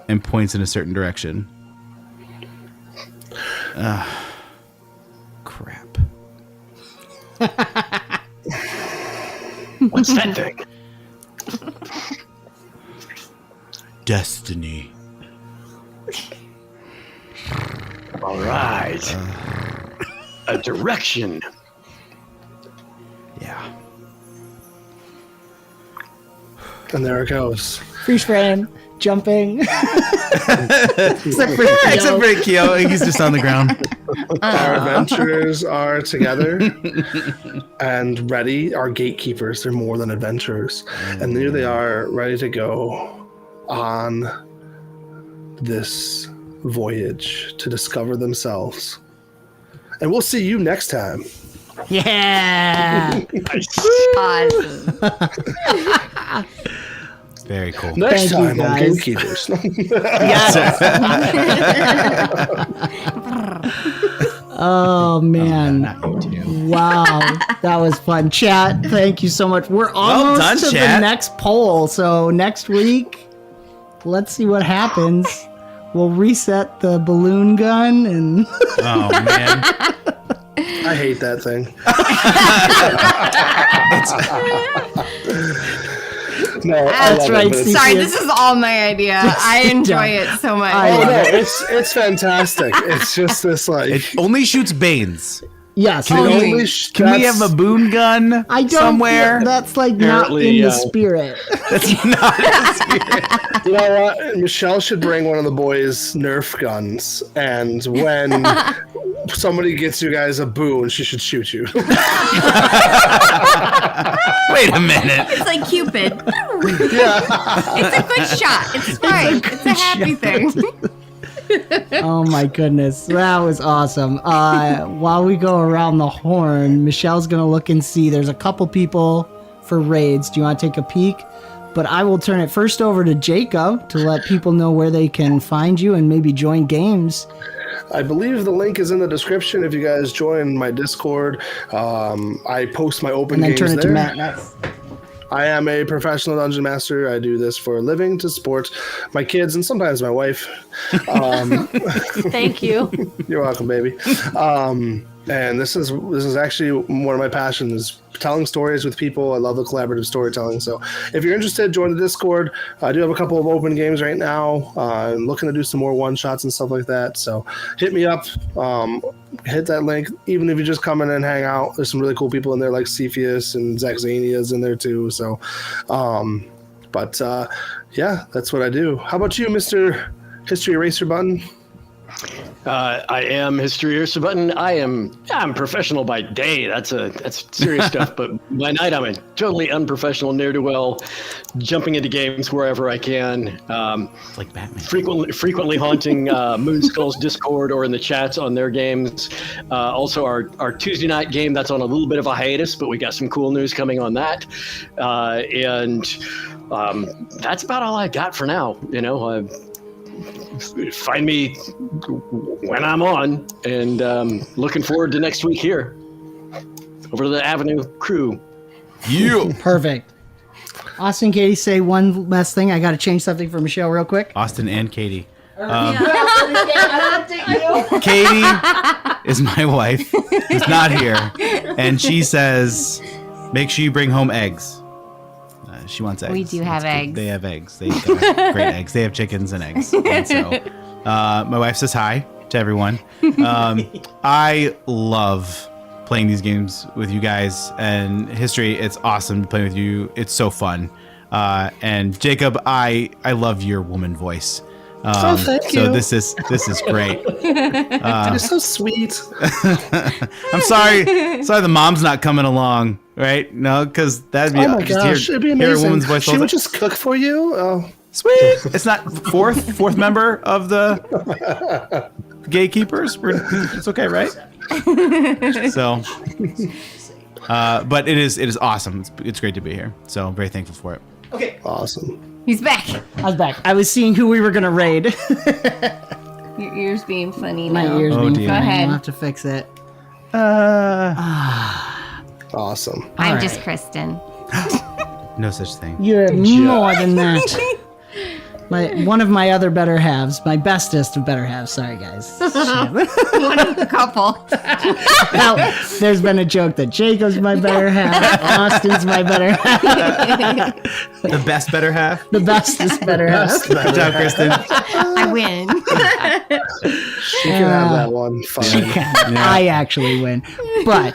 and points in a certain direction. Crap. What's that thing? Destiny. All right. A direction. Yeah. and there it goes. Freeze frame, jumping. Except for Kyo, he's just on the ground. Our adventurers are together and ready. Our gatekeepers, they're more than adventurers. And here they are, ready to go on this voyage to discover themselves. And we'll see you next time. Yeah. Awesome. Very cool. Next Thank you, time on guys. Gatekeepers. Oh man. Not you two. Wow. That was fun. Chat, thank you so much. We're almost done, to chat. the next poll. So next week, let's see what happens. We'll reset the balloon gun and Oh man. I hate that thing. No, I That's love right, it, but it's- Sorry, this is all my idea. I enjoy it so much. I Oh love no, it. it's fantastic. It's just this like It only shoots Banes. yes. Can, only- we, can we have a boon gun I don't somewhere? That's like not Apparently, in the yeah. spirit. That's not. You know what? Michelle should bring one of the boys' Nerf guns, and somebody gets you guys a boon, she should shoot you. Wait a minute. It's like Cupid. Yeah. It's a good shot. It's fine. It's a happy thing. Oh my goodness, that was awesome. While we go around the horn, Michelle's gonna look and see. There's a couple people for raids. Do you want to take a peek? But I will turn it first over to Jacob to let people know where they can find you and maybe join games. I believe the link is in the description. If you guys join my Discord, I post my open And then games turn it to there. Matt next. I am a professional dungeon master. I do this for a living to support my kids and sometimes my wife. Thank you. You're welcome, baby. And this is actually one of my passions, telling stories with people. I love the collaborative storytelling. So if you're interested, join the Discord. I do have a couple of open games right now. I'm looking to do some more one-shots and stuff like that. So hit me up. Hit that link. Even if you just come in and hang out, there's some really cool people in there like Cepheus and Zaxania's in there too. So, yeah, that's what I do. How about you, Mr. History Eraser Button? I am History Eraser Button. I'm professional by day. That's serious stuff. But by night, I'm a totally unprofessional ne'er-do-well, jumping into games wherever I can. Like Batman. Frequently haunting Moonskull's Discord or in the chats on their games. Also, our Tuesday night game that's on a little bit of a hiatus, but we got some cool news coming on that. That's about all I got for now. Find me when I'm on, and looking forward to next week here. Over to the Avenue crew. You. Perfect. Austin, Katie, say one last thing. I got to change something for Michelle real quick. Austin and Katie. Katie is my wife, who's not here, and she says, make sure you bring home eggs. She wants eggs. We do have eggs. They have eggs. They got great eggs. They have chickens and eggs. And so, my wife says hi to everyone. I love playing these games with you guys, and History. It's awesome to play with you. It's so fun. And Jacob, I love your woman voice. Thank you. So this is great. You're so sweet. I'm sorry the mom's not coming along, right? No, because that'd be Oh my gosh, it'd be hear a amazing. woman's voice. She would just cook for you. Oh. Sweet. It's not fourth member of the Gatekeepers. It's okay, right? So, but it is awesome. It's great to be here. So I'm very thankful for it. Okay. Awesome. He's back. I was back. I was seeing who we were going to raid. Your ear's being funny My now. ears Oh, being dear. funny. Go ahead. I'll have to fix it. Awesome. I'm All just right. Kristen. No such thing. You're more than that. One of my other better halves, my bestest of better halves. Sorry, guys. One of the couple. Well, there's been a joke that Jacob's my better half, Austin's my better half, The best better half. the bestest better half. Good job, Kristen. I win. She can have that one. Fine. I actually win. But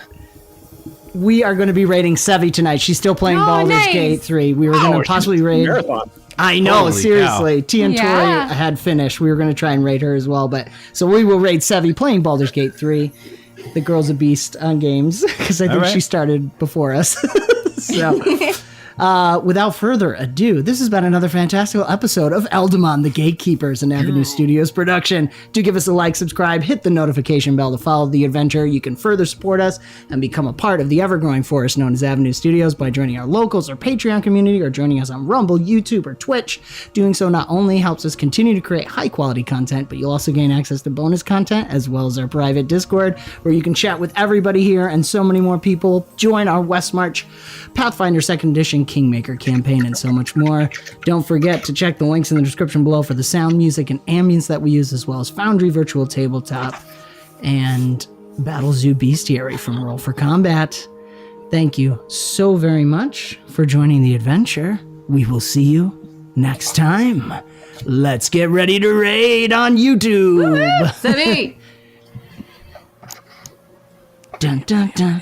we are going to be raiding Sevi tonight. She's still playing Oh, Baldur's nice. Gate 3. We were going to possibly raid. Marathon. I know, Holy seriously. T and Yeah. Tori had finished. We were going to try and raid her as well. But so we will raid Sevi playing Baldur's Gate 3. The girl's a beast on games because I think right. she started before us. So, without further ado, this has been another fantastical episode of Eldamon, the Gatekeepers, an Avenue Studios production. Do give us a like, subscribe, hit the notification bell to follow the adventure. You can further support us and become a part of the ever-growing force known as Avenue Studios by joining our locals or Patreon community or joining us on Rumble, YouTube, or Twitch. Doing so not only helps us continue to create high-quality content, but you'll also gain access to bonus content as well as our private Discord where you can chat with everybody here and so many more people. Join our West March Pathfinder 2nd Edition Kingmaker campaign and so much more. Don't forget to check the links in the description below for the sound, music, and ambience that we use, as well as Foundry Virtual Tabletop and Battlezoo Bestiary from Roll for Combat. Thank you so very much for joining the adventure. We will see you next time. Let's get ready to raid on YouTube. Sevi. Dun, dun, dun.